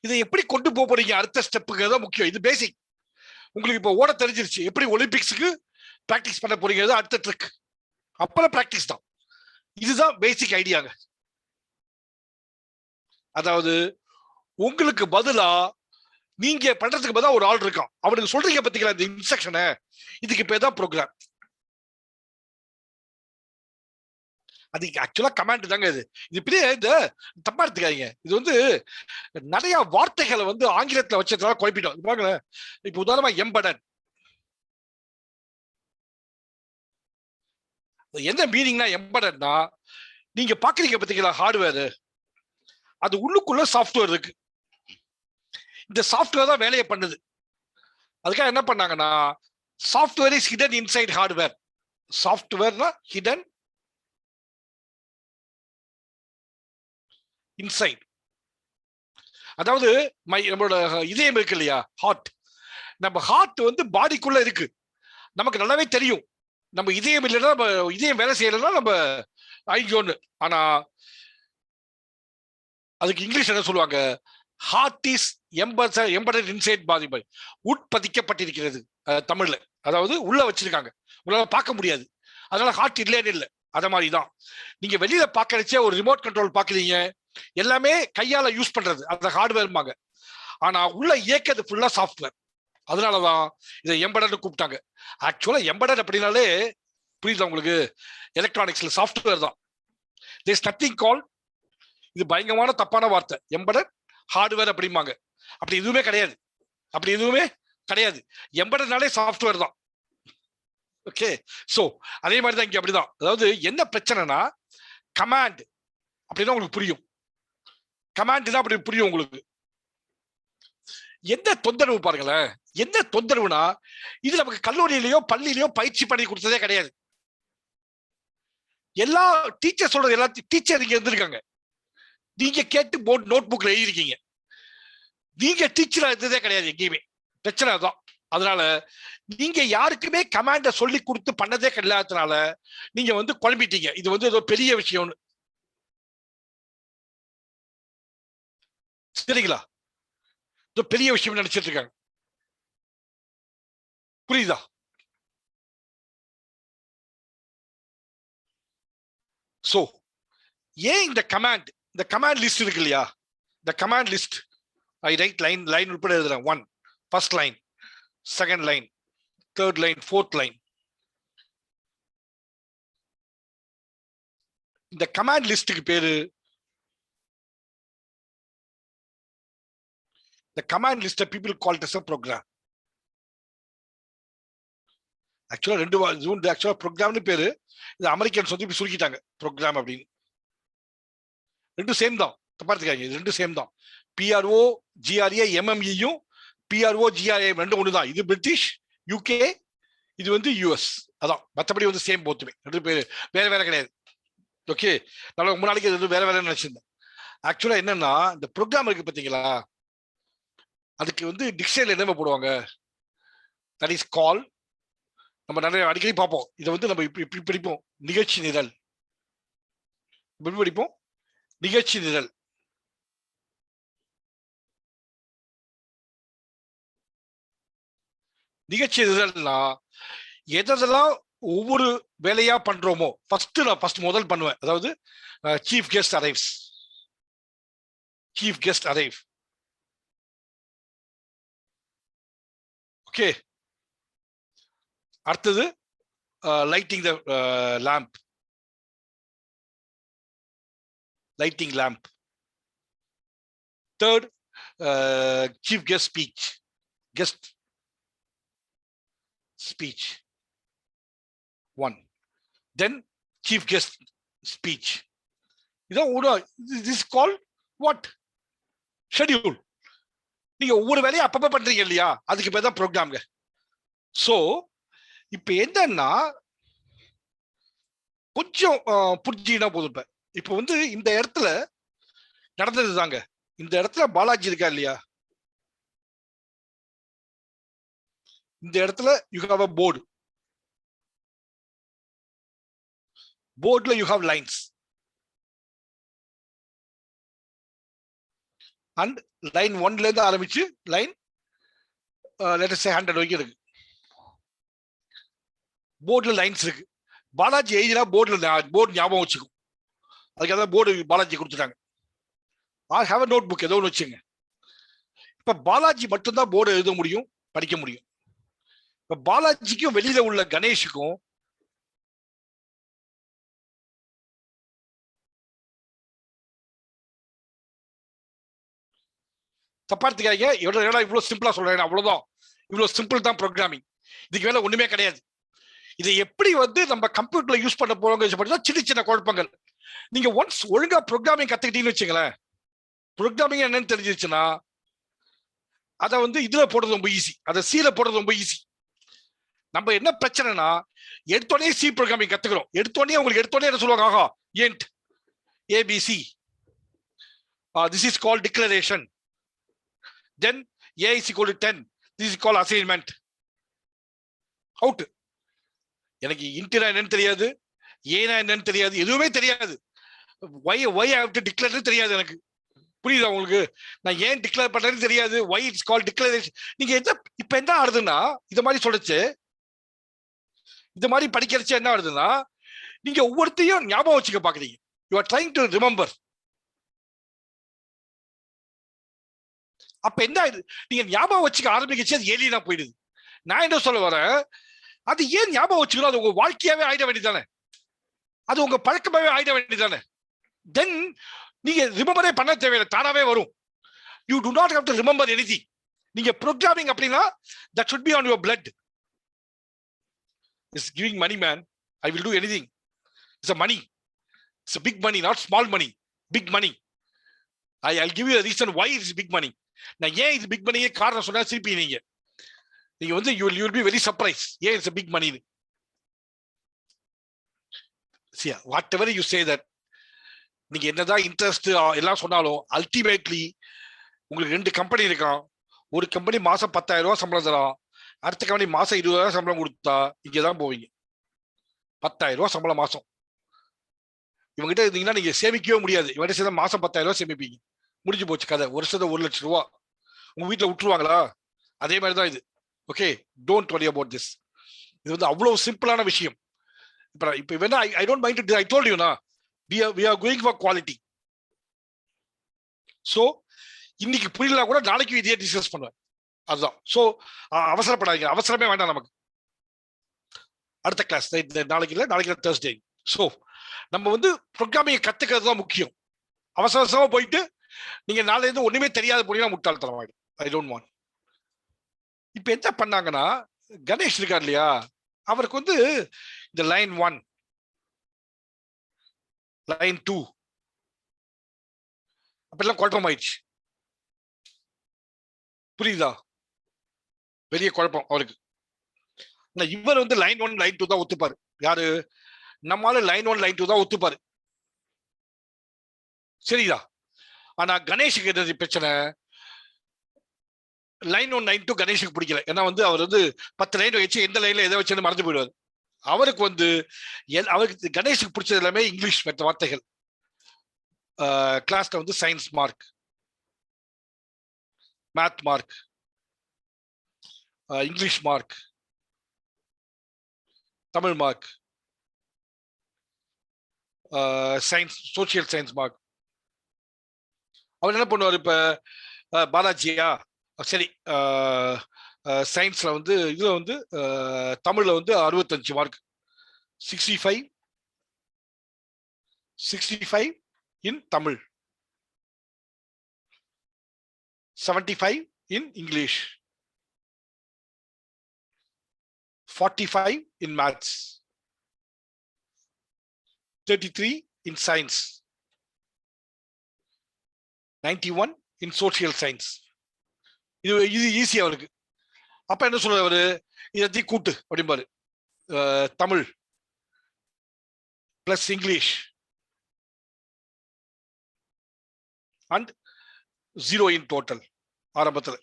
இதை எப்படி கொண்டு போறீங்க அடுத்த ஸ்டெப்புக்கு தான் முக்கியம். இது பேசிக். உங்களுக்கு இப்ப ஓட தெரிஞ்சிருச்சு. எப்படி ஒலிம்பிக்ஸுக்கு பிராக்டிஸ் பண்ண போறீங்க, அடுத்த ட்ரிக். அப்புறம் பிராக்டிஸ் தான். இதுதான் பேசிக் ஐடியாங்க. அதாவது உங்களுக்கு பதிலா நீங்க பண்றதுக்கு பதிலா ஒரு ஆள் இருக்கான். அவனுக்கு சொல்றீங்க பத்திங்களா இந்த இன்ஸ்ட்ரக்ஷனை, இதுக்கு பேர் தான் ப்ரோக்ராம். அது ஆக்சுவலா கமாண்ட் தாங்க. இது இப்படியே இந்த தப்பா எடுத்துக்காதீங்க. இது வந்து நிறைய வார்த்தைகளை வந்து ஆங்கிலத்துல வச்சதுனால குழப்பிட்டோம். பாருங்களேன், இப்ப உதாரணமா எம்படட் என்ன மீனிங்னா? எம்படட்னா நீங்க பாக்குறீங்க பாத்தீங்களா ஹார்ட்வேர், அது உள்ளுக்குள்ள சாஃப்ட்வேர் இருக்கு. இந்த சாஃப்ட்வேர் தான் வேலையை பண்ணுது. அதுக்காக என்ன பண்ணாங்கன்னா, software is hidden inside hardware. சாஃப்ட்வேர்னா ஹிடன் இன்சைட். அதாவது நம்மளோட இதயம் இருக்கு இல்லையா, ஹார்ட். நம்ம ஹார்ட் வந்து பாடிக்குள்ள இருக்கு, நமக்கு நல்லாவே தெரியும். நம்ம இதயம் இல்லைன்னா, நம்ம இதயம் வேலை செய்யலைன்னா நம்ம ஐயோன்னு. ஆனா அதுக்கு இங்கிலீஷ் என்ன சொல்லுவாங்க, ஹார்ட் இஸ் எம்பெடட் இன்சைட் பாடி, உட்பதிக்கப்பட்டிருக்கிறது தமிழ்ல. அதாவது உள்ள வச்சிருக்காங்க, உங்களால பார்க்க முடியாது, அதனால ஹார்ட் இல்லைன்னு இல்லை. அத மாதிரிதான் நீங்க வெளியில பார்க்கறச்சே ஒரு ரிமோட் கண்ட்ரோல் பாக்குறீங்க, எல்லாமே கையால யூஸ் பண்றது, அந்த ஹார்ட்வேர்பாங்க. ஆனா உள்ள இயக்கிறது ஃபுல்லா சாஃப்ட்வேர். அதனாலதான் இதை எம்பெடட் கூப்பிட்டாங்க. ஆக்சுவலா எம்பெடட் அப்படின்னாலே புரியுதா உங்களுக்கு, எலக்ட்ரானிக்ஸ்ல சாஃப்ட்வேர் தான். தேர் இஸ் நத்திங் கால், இது பயங்கரமான தப்பான வார்த்தை, எம்பெடட் ஹார்ட்வேர் அப்படிம்பாங்க. அப்படி எதுவுமே கிடையாது, அப்படி எதுவுமே கிடையாது. எம்பெடட்னாலே சாஃப்ட்வேர் தான். ஓகே, சோ அதே மாதிரி தான் இங்க அப்படிதான். அதாவது என்ன பிரச்சனைனா, கமாண்ட் அப்படின்னா உங்களுக்கு புரியும், கமாண்ட் தான் அப்படி புரியும் உங்களுக்கு. என்ன தொந்தரவு பாருங்களேன், என்ன தொந்தரவுனா, இது நமக்கு கல்லூரியிலயோ பள்ளியிலயோ பயிற்சி பண்ணி கொடுத்ததே கிடையாது. எல்லா டீச்சர் சொல்றது எல்லாத்தையும் டீச்சர் இங்க இருந்திருக்காங்க, நீங்க கேட்டு போர்டு நோட் புக்ல எழுதிருக்கீங்க. நீங்க டீச்சரா இருந்ததே கிடையாது எங்கேயுமே. பிரச்சனை தான். அதனால நீங்க யாருக்குமே கமாண்ட சொல்லி கொடுத்து பண்ணதே கிடையாதுனால நீங்க வந்து குழம்பிட்டீங்க. இது வந்து ஏதோ பெரிய விஷயம்னு. சரிங்களா? இது பெரிய விஷயம் நினைச்சிட்டு இருக்காங்க. புரியுதா? சோ ஏன் இந்த கமாண்ட் லிஸ்ட் இருக்கு இல்லையா, இந்த கமாண்ட் லிஸ்ட் ஐ ரைட் லைன் உட்பட எழுதுறேன். 1 first line, second line, third line, fourth line. இந்த கமாண்ட் லிஸ்டுக்கு பேரு, the command list people call it as a program. ஆக்சுவலா ஆக்சுவலா ப்ரோக்ராம்னு பேரு, இது அமெரிக்கன்ஸ் வந்து இப்படி சுருக்கிட்டாங்க ப்ரோக்ராம் அப்படின்னு. ரெண்டும் சேம் தான், தப்பா இருக்காங்க, ரெண்டும் சேம் தான். PRO GRA MMEயும் PRO GRA ரெண்டும் ஒண்ணுதான். இது பிரிட்டிஷ் UK, இது வந்து US. அதான், மற்றபடி வந்து சேம் போத்துமே, ரெண்டு பேரு வேற வேற கிடையாது. ஓகே, நல்லா முன்னாடிக்கு இது வேற வேற நினைச்சிருந்தேன். ஆக்சுவலா என்னன்னா, இந்த ப்ரோக்ராம் இருக்கு பாத்தீங்களா, அதுக்கு வந்து டிக்ஷனரியில் என்ன போடுவாங்க, தட் இஸ் கால். நம்ம நிறைய அடிக்கடி பார்ப்போம் இதை வந்து, நம்ம இப்படி படிப்போம், நிகழ்ச்சி நிரல். எப்படி படிப்போம்? நிகழ்ச்சி நிரல். நிகழ்ச்சி நிரல்னா எதெல்லாம் ஒவ்வொரு வேலையா பண்றோமோ, நான் முதல் பண்ணுவேன். அதாவது சீஃப் கெஸ்ட் அரைவ். ஓகே, அடுத்தது lighting lamp. Third, chief guest speech 1. Then chief guest speech. இதான் திஸ் கால் வாட், ஷெட்யூல். நீங்க ஒவ்வொரு வேலையும் அப்பப்ப பண்றீங்க இல்லையா, அதுக்கு பேர் தான் ப்ரோக்ராம்ங்க. சோ இப்ப என்னன்னா, கொஞ்சம் புரிஞ்சுனா போதும். இப்ப வந்து இந்த இடத்துல நடந்தது தாங்க. இந்த இடத்துல பாலாஜி இருக்கா இல்லையா, இந்த இடத்துல யூ ஹேவ் a போர்ட்ல you have lines and line 1ல இருந்து ஆரம்பிச்சு லைன் லெட் அஸ் சே 100 வரைக்கும் இருக்கு. போர்ட்ல லைன்ஸ் இருக்கு. பாலாஜி எழுதினா போர்டு ஞாபகம் வச்சுக்கும், அதுக்காக போர்டு பாலாஜி கொடுத்துட்டாங்க. ஐ ஹேவ் a notebook, ஏதோ ஒன்று வச்சுங்க. இப்ப பாலாஜி மட்டும்தான் போர்டு எழுத முடியும், படிக்க முடியும். இப்ப பாலாஜிக்கும் வெளியில உள்ள கணேஷுக்கும் தப்பாத்துக்காக இவ்வளவு சிம்பிளா சொல்றேன், அவ்வளவுதான். இவ்வளவு சிம்பிள் தான் ப்ரோக்ராமிங், இதுக்கு மேல ஒண்ணுமே கிடையாது. இதை எப்படி வந்து நம்ம கம்ப்யூட்டர்ல யூஸ் பண்ண போறோம், சின்ன சின்ன குழப்பங்கள். நீங்க ஒன்ஸ் ஒழுங்கா ப்ரோக்ராமிங் கத்துக்கிட்டீங்கன்னு வச்சுங்களேன், ப்ரோக்ராமிங் என்னன்னு தெரிஞ்சிருச்சுன்னா அதை வந்து இதுல போடுறது ரொம்ப ஈஸி, அதை சீல போடுறது ரொம்ப ஈஸி. நம்ம என்ன பிரச்சனைனா எடுத்தோடனே சி ப்ரோக்ராமிங் கத்துக்கிறோம். எடுத்தோடனே உங்களுக்கு எடுத்தோடனே என்ன சொல்லுவாங்க, ஆஹா and A B C, this is called declaration, then a is equal to 10, this is called assignment. Out. எனக்கு இன்டினா என்னன்னு தெரியாது, ஏனா என்னன்னு தெரியாது, எதுவுமே தெரியாது. why I have to declare தெரியாது எனக்கு. புரியுதா உங்களுக்கு? நான் ஏன் டிக்ளேர் பண்றேன்னு தெரியாது. why it's called declaration. நீங்க இப்ப என்ன ஆடுதுன்னா இந்த மாதிரி சொல்லுச்சு, இந்த மாதிரி படிக்கிறச்சு என்ன ஆகுதுன்னா நீங்க ஒவ்வொருத்தையும் ஞாபகம் வச்சுக்க பாக்குறீங்க. You are trying to remember. அப்ப என்ன நீங்க ஞாபகம் வச்சுக்க ஆரம்பிக்கச்சு அது ஏலியனா போயிடுது. நான் என்ன சொல்ல வரேன், அது ஏன் ஞாபகம் வச்சுக்கணும், அது உங்க வாழ்க்கையாவே ஆயிட வேண்டியதானே, அது உங்க பழக்கமாவே ஆயிட வேண்டியதானே. தென் நீங்க ரிமெம்பரே பண்ண தேவையில்லை, தானாவே வரும். You to not have to remember anything. நீங்க ப்ரோக்ராமிங் அப்படின்னா that should be on your blood. It's giving money, man. I will do anything. It's a money. It's a big money, not small money. Big money. I'll give you a reason why it's big money. நான் ஏன் இது பிக் மணியே காரணம் சொன்னா சிரிப்பீங்க நீங்க. நீங்க வந்து you will be very surprised. ஏன் it's a big money. See, whatever you say that, நீங்க என்னதான் இன்ட்ரெஸ்ட் எல்லாம் சொன்னாலும் அல்டிமேட்லி உங்களுக்கு 2 கம்பெனி இருக்கான். ஒரு கம்பெனி மாசம் 10,000 ரூபாய் சம்பளம் தரான், அடுத்த கம்பெனி மாசம் 20,000 சம்பளம் கொடுத்தா இங்கதான் போவீங்க. 10,000 ரூபாய் சம்பளம் மாசம். இவங்ககிட்ட இருந்தீங்கன்னா நீங்க சேமிக்கவே முடியாது. இவங்க சேர்ந்தா மாசம் 10,000 ரூபாய் சேமிப்பீங்க, முடிஞ்சு போச்சு கதை. வருஷத்தை 1,00,000 ரூபாய் உங்க வீட்டுல விட்டுருவாங்களா? அதே மாதிரிதான் இது. Okay, don't worry about this. இது வந்து அவ்வளவு சிம்பிளான விஷயம். இப்ப வேணா I don't mind. I told you நா we are going for quality. So இன்னைக்கு புரியல கூட நாளைக்கு இதே டிஸ்கஸ் பண்ணுவேன். அதுதான். சோ அவசரப்படாதீங்க, அவசரமே வேண்டாம் நமக்கு. அடுத்த கிளாஸ் நாளைக்கு இல்லை, நாளைக்கு Thursday. சோ நம்ம வந்து ப்ரோக்ராமிங் கத்துக்கிறது தான் முக்கியம். அவசரமா போயிட்டு நீங்க நாளைல இருந்து ஒண்ணுமே தெரியாத போனீங்கன்னா முட்டாள்தனம் ஆயிடும். I don't want. இப்ப என்ன பண்ணாங்கன்னா கணேஷ் இருக்கார் இல்லையா, அவருக்கு வந்து இந்த லைன் 1 லைன் 2 அப்பெல்லாம் குழப்பமாயிடுச்சு. புரியுதா? பெரிய குழப்பம் அவருக்கு. இவர் வந்து லைன் 1 லைன் 2 தான் ஒத்துப்பாரு. யாரு? நம்மால லைன் 1 லைன் 2 தான் ஒத்துப்பாரு. சரிதா? ஆனா கணேஷுக்கு என்ன பிரச்சனை, லைன் 1 லைன் 2 கணேஷுக்கு பிடிக்கல. ஏன்னா வந்து அவர் வந்து 10 லைன் வச்சு எந்த லைன்ல எதை வச்சு மறந்து போயிடுவார். அவருக்கு வந்து அவருக்கு கணேஷுக்கு பிடிச்சது எல்லாமே இங்கிலீஷ் மற்ற வார்த்தைகள். கிளாஸ்ல வந்து science mark, math mark, English mark, Tamil mark, science social science mark. அவர் என்ன பண்ணுவார், இப்ப பாலாஜியா சரி சயின்ஸ்ல வந்து இதுல வந்து தமிழ்ல வந்து 65 mark, 65 in Tamil, 75 in English, 45 in maths, 33 in science, 91 in social science. இது ஈஸி அவருக்கு. அப்ப என்ன சொல்றாரு அவரு, இதத்தையும் கூட்டு அப்படிம்பாரு. Tamil plus English and 0 in total ஆரம்பத்தில்.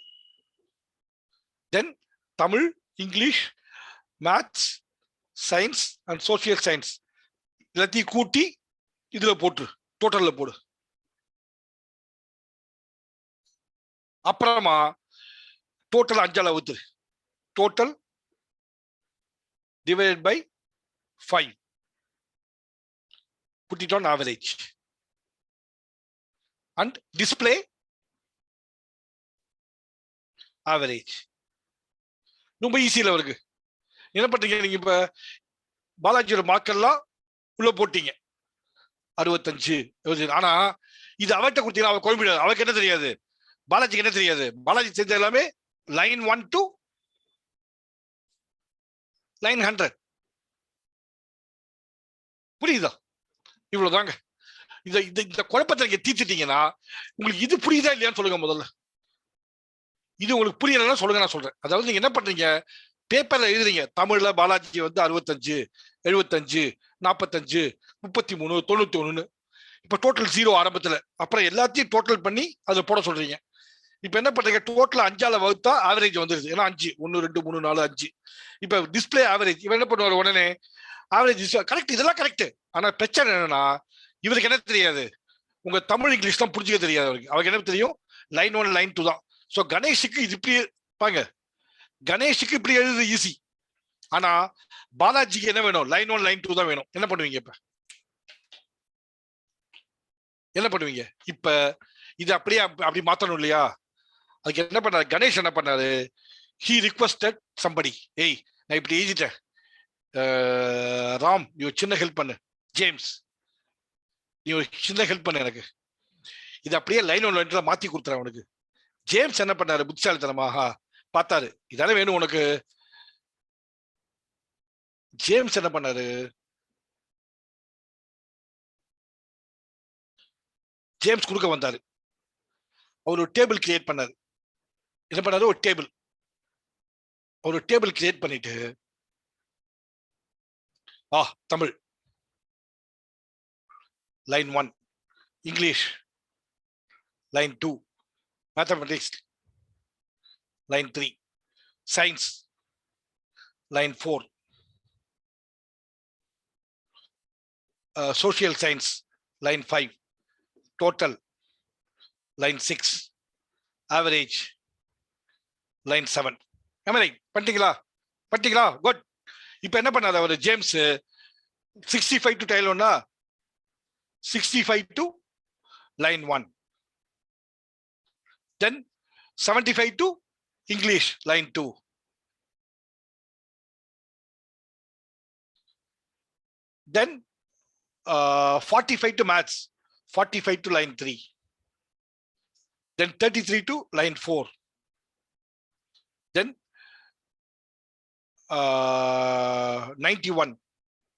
Then Tamil, English, maths, science and social science எல்லாத்தையும் கூட்டி இதுல போட்டு டோட்டல்ல போடு. அப்புறமா டோட்டல் 5 வகுத்துரு. Total divided by 5. Put it on average and display average. ரொம்ப ஈஸியில் இருக்கு. என்ன பண்றீங்க நீங்க, இப்ப பாலாஜியோட மார்க்கெல்லாம் உள்ள போட்டீங்க 65. ஆனா இது அவர்கிட்ட கொடுத்தீங்கன்னா அவ குழம்பிடாது. அவருக்கு என்ன தெரியாது, பாலாஜிக்கு என்ன தெரியாது. பாலாஜி செஞ்ச எல்லாமே லைன் 1 to லைன் 100. புரியுதா? இவ்வளவுதாங்க. இந்த குழப்பத்தை நீங்க தீர்த்துட்டீங்கன்னா உங்களுக்கு இது புரியுதா இல்லையான்னு சொல்லுங்க முதல்ல. இது உங்களுக்கு புரியலன்னா சொல்லுங்க, நான் சொல்றேன். அதாவது நீங்க என்ன பண்றீங்க, பேப்பர்ல எழுதுறீங்க தமிழ்ல பாலாஜி வந்து 65, 75, 45, 33, 91. இப்ப டோட்டல் 0 ஆரம்பத்துல. அப்புறம் எல்லாத்தையும் டோட்டல் பண்ணி அதை போட சொல்றீங்க. இப்ப என்ன பண்றீங்க, டோட்டல் 5ஆல வகுத்தா ஆவரேஜ் வந்துருது. ஏன்னா 5 1 2 3 4 5. இப்ப டிஸ்பிளே ஆவரேஜ் இவன் என்ன பண்ணுவார், உடனே ஆவரேஜ் கரெக்ட், இதெல்லாம் கரெக்ட். ஆனா பிரச்சனை என்னன்னா இவருக்கு என்ன தெரியாது, உங்க தமிழ் இங்கிலீஷ் தான் புரிஞ்சுக்க தெரியாது அவருக்கு. அவருக்கு என்ன தெரியும், லைன் 1 லைன் 2 தான். சோ கணேஷுக்கு இது இப்படி பாங்க, கணேஷுக்கு இப்படி எழுதுறது ஈஸி. ஆனா பாலாஜிக்கு என்ன வேணும், லைன் 1 லைன் 2 தான் வேணும். என்ன பண்ணுவீங்க இப்ப, என்ன பண்ணுவீங்க இப்ப, இது அப்படியே அப்படி மாத்தணும் இல்லையா? அதுக்கு என்ன பண்ணாரு கணேஷ், என்ன பண்ணாரு, he requested somebody, ஏய் நான் இப்படி எழுதிட்டேன், ராம் நீ ஒரு சின்ன ஹெல்ப் பண்ணு, ஜேம்ஸ் நீ ஒரு சின்ன ஹெல்ப் பண்ணு எனக்கு, இது அப்படியே லைன் 1 லைன்ல மாத்தி கொடுத்துறேன் உனக்கு. ஜேம்ஸ் என்ன பண்ணாரு புத்திசாலித்தனமாக பார்த்தாரு, இதானே வேணும் உனக்கு. ஜேம்ஸ் என்ன பண்ணாரு, ஜேம்ஸ் கொடுக்க வந்தாரு. அவர் ஒரு டேபிள் கிரியேட் பண்ணாரு. என்ன பண்ணாரு, ஒரு டேபிள் கிரியேட் பண்ணிட்டு, Tamil line 1, English line 2, mathematics line 3, science line 4, social science line 5, total line 6, average line 7. right? பண்ணிட்டீங்களா குட். இப்ப என்ன பண்ணாரு அவர் James, 65 to tail 1, 65 to line 1, then 75 to English line 2, then 45 to maths, 45 to line 3, then 33 to line 4, then 91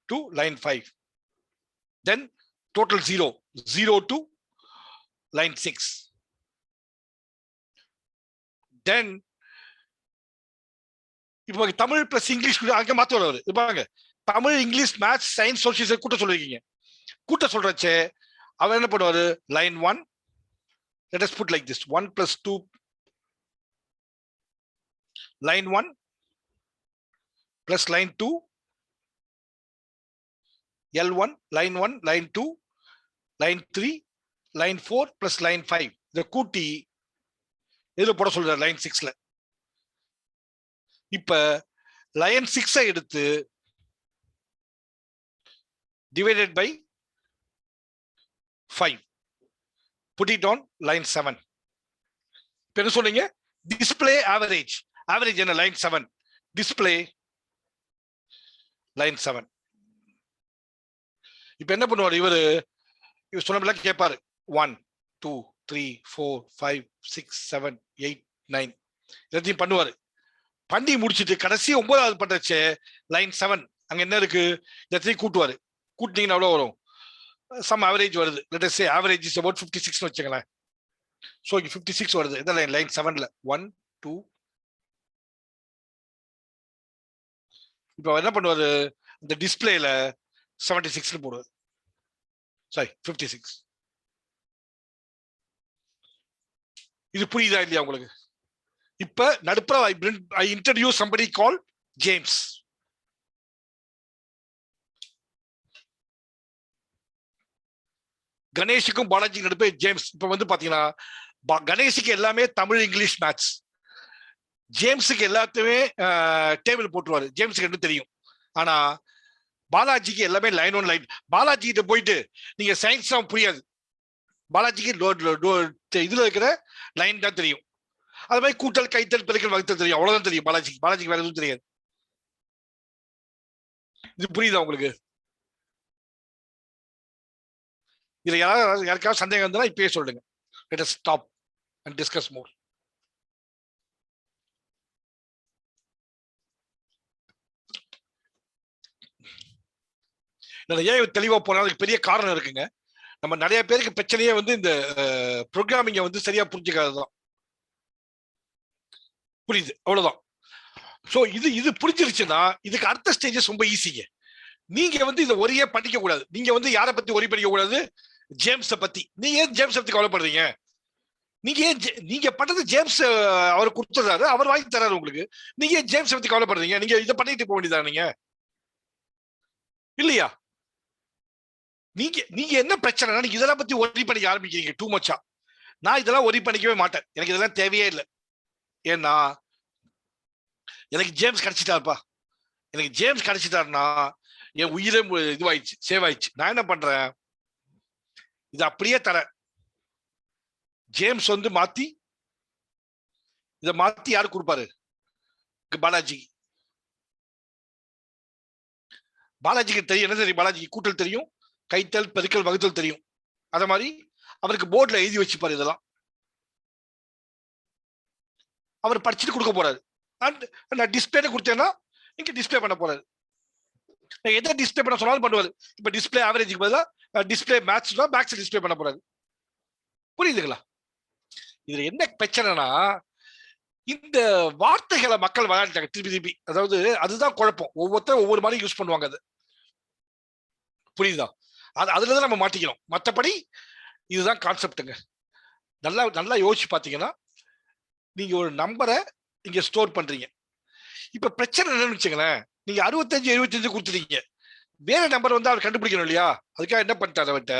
to line 5, then total 0 to line 6, then இப்போ தமிழ் பிளஸ் இங்கிலீஷ் அங்க மாத்த வருவாரு. பாருங்க, Tamil English maths science social கூட்ட சொல்லிருக்கீங்க. கூட்ட சொல்றச்சே அவர் என்ன பண்ணுவாரு, line 1, let us put like this, 1 plus 2, line 1 plus line 2, L1, line 1, line 2, line 3, line 4 plus line 5. இத கூட்டி எதுல போட சொல்றாரு, லைன் 6ல. இப்ப லைன் 6 எடுத்து divided by 5, put it on line 7. இப்ப என்ன சொல்றீங்க, display average என்ன, line 7, display line 7. இப்ப என்ன பண்ணுவார் இவர் சொன்ன கேட்பாரு, 1 2 3 4 5 6 7 8 9 எல்லாத்தையும் பண்ணுவாரு. பண்ணி முடிச்சுட்டு கடைசி 9வது பண்றச்சே லைன் 7 அங்க என்ன இருக்கு, எல்லாத்தையும் கூட்டுவாரு. கூட்டினீங்கன்னா எவ்வளவு வரும், சம் ஆவரேஜ் வருது. Let us say average is about 56 னு வச்சுங்களேன். சோ இங்க 56 வருது. இந்த லைன் 7ல 1 2. இப்போ என்ன பண்ணுவாரு, இந்த டிஸ்பிளேல 76 னு போடுவாரு, சாரி 56. இது புரியுதா இல்லையா உங்களுக்கு? இப்ப நடுப்புற I introduce somebody called James. கணேஷுக்கும் பாலாஜி நடுப்பே ஜேம்ஸ். இப்ப வந்து பாத்தீங்கன்னா கணேஷுக்கு எல்லாமே தமிழ் இங்கிலீஷ் மேத்ஸ், ஜேம்ஸுக்கு எல்லாத்தையுமே டேபிள் போட்டுருவாரு. ஜேம்ஸுக்கு என்ன தெரியும். ஆனா பாலாஜிக்கு எல்லாமே லைன் 1 லைன். பாலாஜி கிட்ட போயிட்டு நீங்க சயின்ஸ் தான் புரியாது, பாலாஜிக்கு இதுல இருக்கிற லைன் தான் தெரியும். அது மாதிரி கூட்டல் கைத்தல் பெருக்கல் வகுத்தல் தெரியும், அவ்வளவுதான் தெரியும் பாலாஜிக்கு. பாலாஜிக்கு வேற எதுவும் தெரியாது. இது புரியுதா உங்களுக்கு? இதுல யாருக்காவது சந்தேகம் இருந்தா இப்பயே சொல்லுங்க. Let us stop and discuss more. ஏன் தெளிவா போனா அதுக்கு பெரிய காரணம் இருக்குங்க. நம்ம நிறைய பேருக்கு பிரச்சனையே வந்து இந்த ப்ரோக்ராமிங்க வந்து சரியா புரிஞ்சுக்காததான். புரியுது, அவ்வளவுதான். சோ இது புரிஞ்சிருச்சுன்னா இதுக்கு அடுத்த ஸ்டேஜஸ் ரொம்ப ஈஸிங்க. நீங்க வந்து இதை ஒரே பண்ணிக்க கூடாது. நீங்க வந்து யாரை பத்தி ஒரே பண்ணிக்க கூடாது? ஜேம்ஸ பத்தி. நீங்க ஏன் ஜேம்ஸ் பத்தி கவலைப்படுறீங்க? நீங்க பண்றது ஜேம்ஸ் அவர் கொடுத்துறாரு, அவர் வாங்கி தராரு உங்களுக்கு. நீங்க ஜேம்ஸ் பத்தி கவலைப்படுறீங்க? நீங்க இதை பண்ணிட்டு போக வேண்டியதா நீங்க இல்லையா? நீங்க என்ன பிரச்சனை? நீங்க இதெல்லாம் பத்தி ஒரி பண்ணிக்க ஆரம்பிக்கிறீங்க டூ மச்சா. நான் இதெல்லாம் ஒரி பண்ணிக்கவே மாட்டேன். எனக்கு இதெல்லாம் தேவையே இல்லை. ஏன்னா எனக்கு ஜேம்ஸ் கிடைச்சிட்டாருப்பா. எனக்கு ஜேம்ஸ் கிடைச்சிட்டாருன்னா என் உயிரே இதுவாயிடுச்சு, சேவ் ஆயிடுச்சு. நான் என்ன பண்றேன், இது அப்படியே தரேன். ஜேம்ஸ் வந்து மாத்தி இதை மாத்தி யாரு கொடுப்பாரு? பாலாஜி. பாலாஜிக்கு தெரியும் என்ன தெரியும்? பாலாஜிக்கு கூட்டல் தெரியும், கைத்தல், பெருக்கல், வகுத்தல் தெரியும். அத மாதிரி அவருக்கு போர்ட்ல எழுதி வச்சுப்பாரு. இதெல்லாம் அவர் படிச்சுட்டு கொடுக்க போறாரு. நான் டிஸ்பிளே கொடுத்தேன்னா இங்க டிஸ்பிளே பண்ண போறாரு. நான் எதை டிஸ்பிளே பண்ண சொன்னாலும் பண்ணுவாரு. இப்ப டிஸ்பிளே ஆவரேஜுக்கு பதிலாக டிஸ்பிளே மேட்ச் மேக்ஸ் டிஸ்பிளே பண்ண போறாரு. புரியுதுங்களா? இதுல என்ன பிரச்சனைனா இந்த வார்த்தைகளை மக்கள் விளையாடிட்டாங்க திருப்பி திருப்பி. அதாவது அதுதான் குழப்பம். ஒவ்வொருத்தரும் ஒவ்வொரு மாதிரி யூஸ் பண்ணுவாங்க. அது புரியுதா? அதுலதான் நம்ம மாட்டிக்கிறோம். மற்றபடி இதுதான் கான்செப்டுங்க. நல்லா நல்லா யோசிச்சு பாத்தீங்கன்னா நீங்க ஒரு நம்பரை இங்க ஸ்டோர் பண்றீங்க. இப்ப பிரச்சனை என்னன்னு வச்சுங்களேன், நீங்க 65 75 கொடுத்துட்டீங்க. வேற நம்பர் வந்து அவர் கண்டுபிடிக்கணும் இல்லையா? அதுக்காக என்ன பண்ணிட்டாரு அவர்கிட்ட?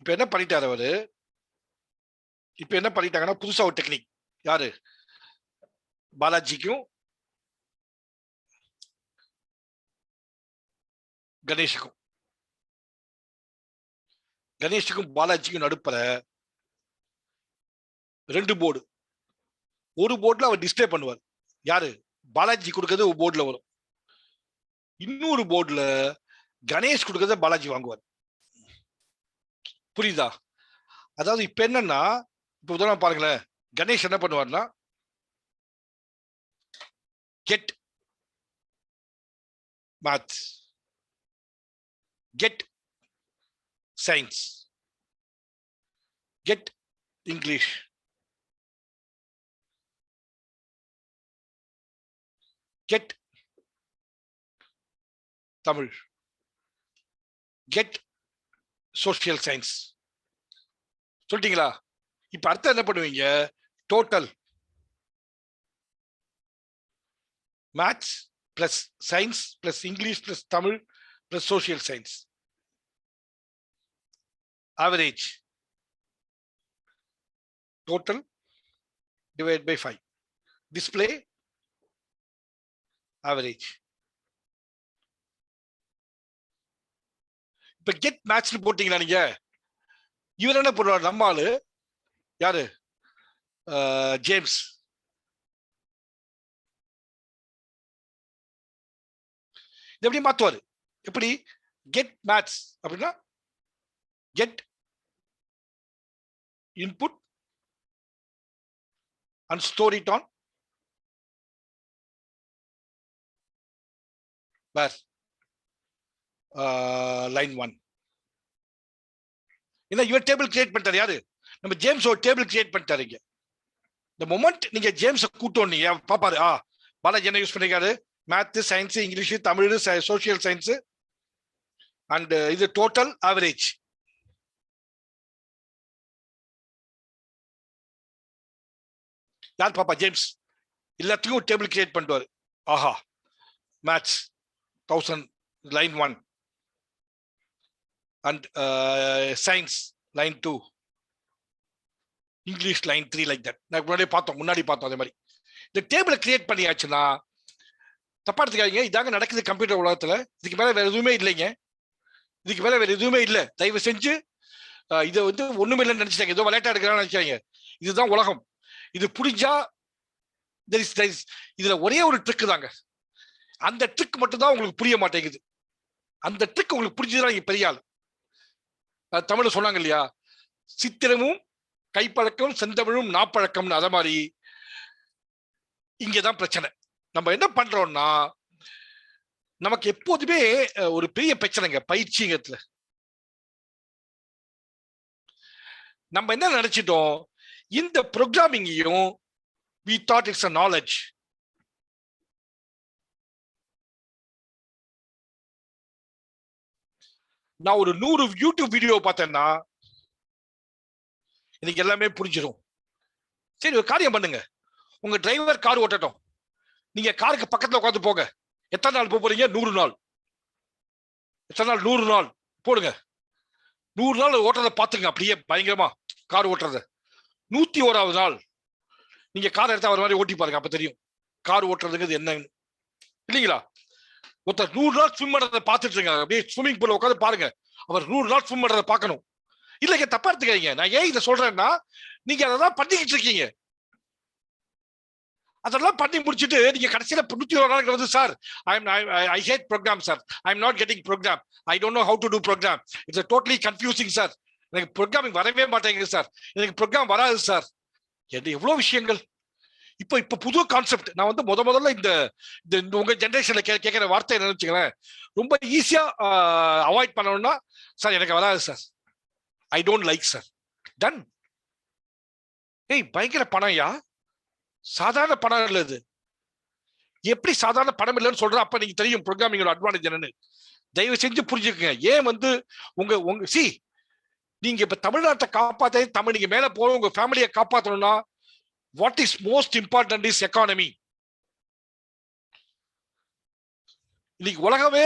இப்ப என்ன பண்ணிட்டாரு அவரு? இப்ப என்ன பண்ணிட்டாங்கன்னா புதுசா ஒரு டெக்னிக். யாரு? பாலாஜிக்கும் கணேஷுக்கும் பாலாஜிக்கும் நடுப்புற 2 போர்டு. ஒரு போர்டுல அவர் டிஸ்பிளே பண்ணுவார். யாரு? பாலாஜி கொடுக்கறது ஒரு போர்டுல வரும். இன்னொரு போர்டுல கணேஷ் கொடுக்கறத பாலாஜி வாங்குவார். புரியுதா? அதாவது இப்ப என்னன்னா, இப்ப உதாரணம் பாருங்களேன், கணேஷ் என்ன பண்ணுவார்னா get maths, get science, get English, get Tamil, get social science. சொல்லிட்டீங்களா? இப்ப அர்த்தம் என்ன பண்ணுவீங்க? Total maths plus science plus English plus Tamil plus social science, average total divide by 5, display average. இப்ப கெட் மேட்ச் போட்டீங்களா நீங்க? இவர் என்ன பண்ணுவார்? நம்ம ஆளு யாரு? ஜேம்ஸ். இது எப்படி மாத்துவாரு? எப்படி? கெட் மேத்ஸ் அப்படின்னா get input and store it on where line 1. ஏன்னா இவர் டேபிள் கிரியேட் பண்ணிட்டாரு. யாரு? நம்ம ஜேம்ஸ் ஒரு டேபிள் கிரியேட் பண்ணிட்டாரு. இங்க இந்த மொமெண்ட் நீங்க ஜேம்ஸ் கூட்டோம், நீங்க பாப்பாரு. பாலாஜி என்ன யூஸ் பண்ணிருக்காரு? Maths, science, English, Tamil, social science and இது டோட்டல் ஆவரேஜ். யார் பாப்பா? ஜேம்ஸ். எல்லாத்துக்கும் டேபிள் கிரியேட் பண்ணுவாரு. ஆஹா, maths 1000 line 1 and science line 2, English line 3, like that. நான் முன்னாடி பார்த்தோம். அதே மாதிரி இந்த டேபிளை கிரியேட் பண்ணியாச்சுன்னா தப்பா எடுத்துக்காதீங்க. இதாங்க நடக்குது கம்ப்யூட்டர் உலகத்துல. இதுக்கு மேல வேற எதுவுமே இல்லைங்க. இதுக்கு மேல வேற எதுவுமே இல்லை. தயவு செஞ்சு இதை வந்து ஒண்ணுமே இல்லைன்னு நினைச்சிட்டாங்க. ஏதோ விளையாட்டா எடுக்கிறான்னு நினைச்சாங்க. இதுதான் உலகம். இது புரிஞ்சா இதுல ஒரே ஒரு ட்ரிக் தாங்க. அந்த ட்ரிக் மட்டும் தான் உங்களுக்கு புரிய மாட்டேங்குது. அந்த ட்ரிக் உங்களுக்கு புரிஞ்சுதான் நீங்க பெரிய ஆள். தமிழ்ல சொன்னாங்க இல்லையா, சித்திரமும் கைப்பழக்கம் செந்தமிழும் நாப்பழக்கம். அத மாதிரி இங்கதான் பிரச்சனை. நம்ம என்ன பண்றோம்னா, நமக்கு எப்போதுமே ஒரு பெரிய பிரச்சனைங்க பயிற்சிங்கிறதுல. நம்ம என்ன நினைச்சிட்டோம், இந்த ப்ரோக்ராமிங்கையும் we thought it's a knowledge. நான் ஒரு 100 யூடியூப் வீடியோ பார்த்தேன்னா எனக்கு எல்லாமே புரிஞ்சிடும். சரி, ஒரு காரியம் பண்ணுங்க, உங்க டிரைவர் கார் ஓட்டட்டும், நீங்க காருக்கு பக்கத்துல உட்காந்து போங்க. எத்தனை நாள் போறீங்க? 100 நாள். எத்தனை நாள்? 100 நாள் போடுங்க. 100 நாள் ஓட்டுறதை பார்த்துங்க, அப்படியே பயங்கரமா கார் ஓட்டுறத. 101வது நாள் நீங்க கார் எடுத்தா ஒரு மாதிரி ஓட்டி பாருங்க, அப்ப தெரியும் கார் ஓட்டுறதுக்கு என்னன்னு, இல்லைங்களா? ஒருத்தர் 100 நாள் ஸ்விம் பண்றதை பார்த்துட்டு இருக்காங்க, அப்படியே ஸ்விம்மிங் பூல்ல உட்காந்து பாருங்க, அவர் 100 நாள் ஸ்விம் பண்றதை பார்க்கணும். இல்லைங்க, தப்பா எடுத்துக்காதீங்க. நான் ஏன் இதை சொல்றேன்னா, நீங்க அதெல்லாம் பண்ணிக்கிட்டு இருக்கீங்க. அதெல்லாம் பண்ணி முடிச்சுட்டு நீங்க கடைசியில 101 நாளுக்கு வந்து, sir I hate program sir, I am not getting program, I don't know how to do program, it's totally confusing sir, எனக்கு ப்ரோக்ராமிங் வரவே மாட்டேங்குது சார், எனக்கு ப்ரோக்ராம் வராது சார். எவ்வளவு விஷயங்கள். இப்ப புது கான்செப்ட். நான் வந்து முதல்ல இந்த உங்க ஜெனரேஷன்ல கேட்கிற வார்த்தை என்ன வச்சுக்கிறேன், ரொம்ப ஈஸியா அவாய்ட் பண்ணணும்னா, சார் எனக்கு வராது sir, I don't like sir, done. ஏய், பயங்கர பணம் யா, சாதாரண பணம் இல்ல இது. எப்படி சாதாரண பணம் இல்லைன்னு சொல்ற? அப்ப நீங்க தெரியும் ப்ரோக்ராமிங்கோட அட்வான்டேஜ் என்னன்னு. தயவு செஞ்சு புரிஞ்சுக்கங்க. ஏன் வந்து உங்க நீங்க இப்ப தமிழ்நாட்டை காப்பாத்த, தமிழ் நீங்க மேல போற உங்க ஃபேமிலியை காப்பாற்றணும்னா, what is most important is economy. இன்னைக்கு உலகமே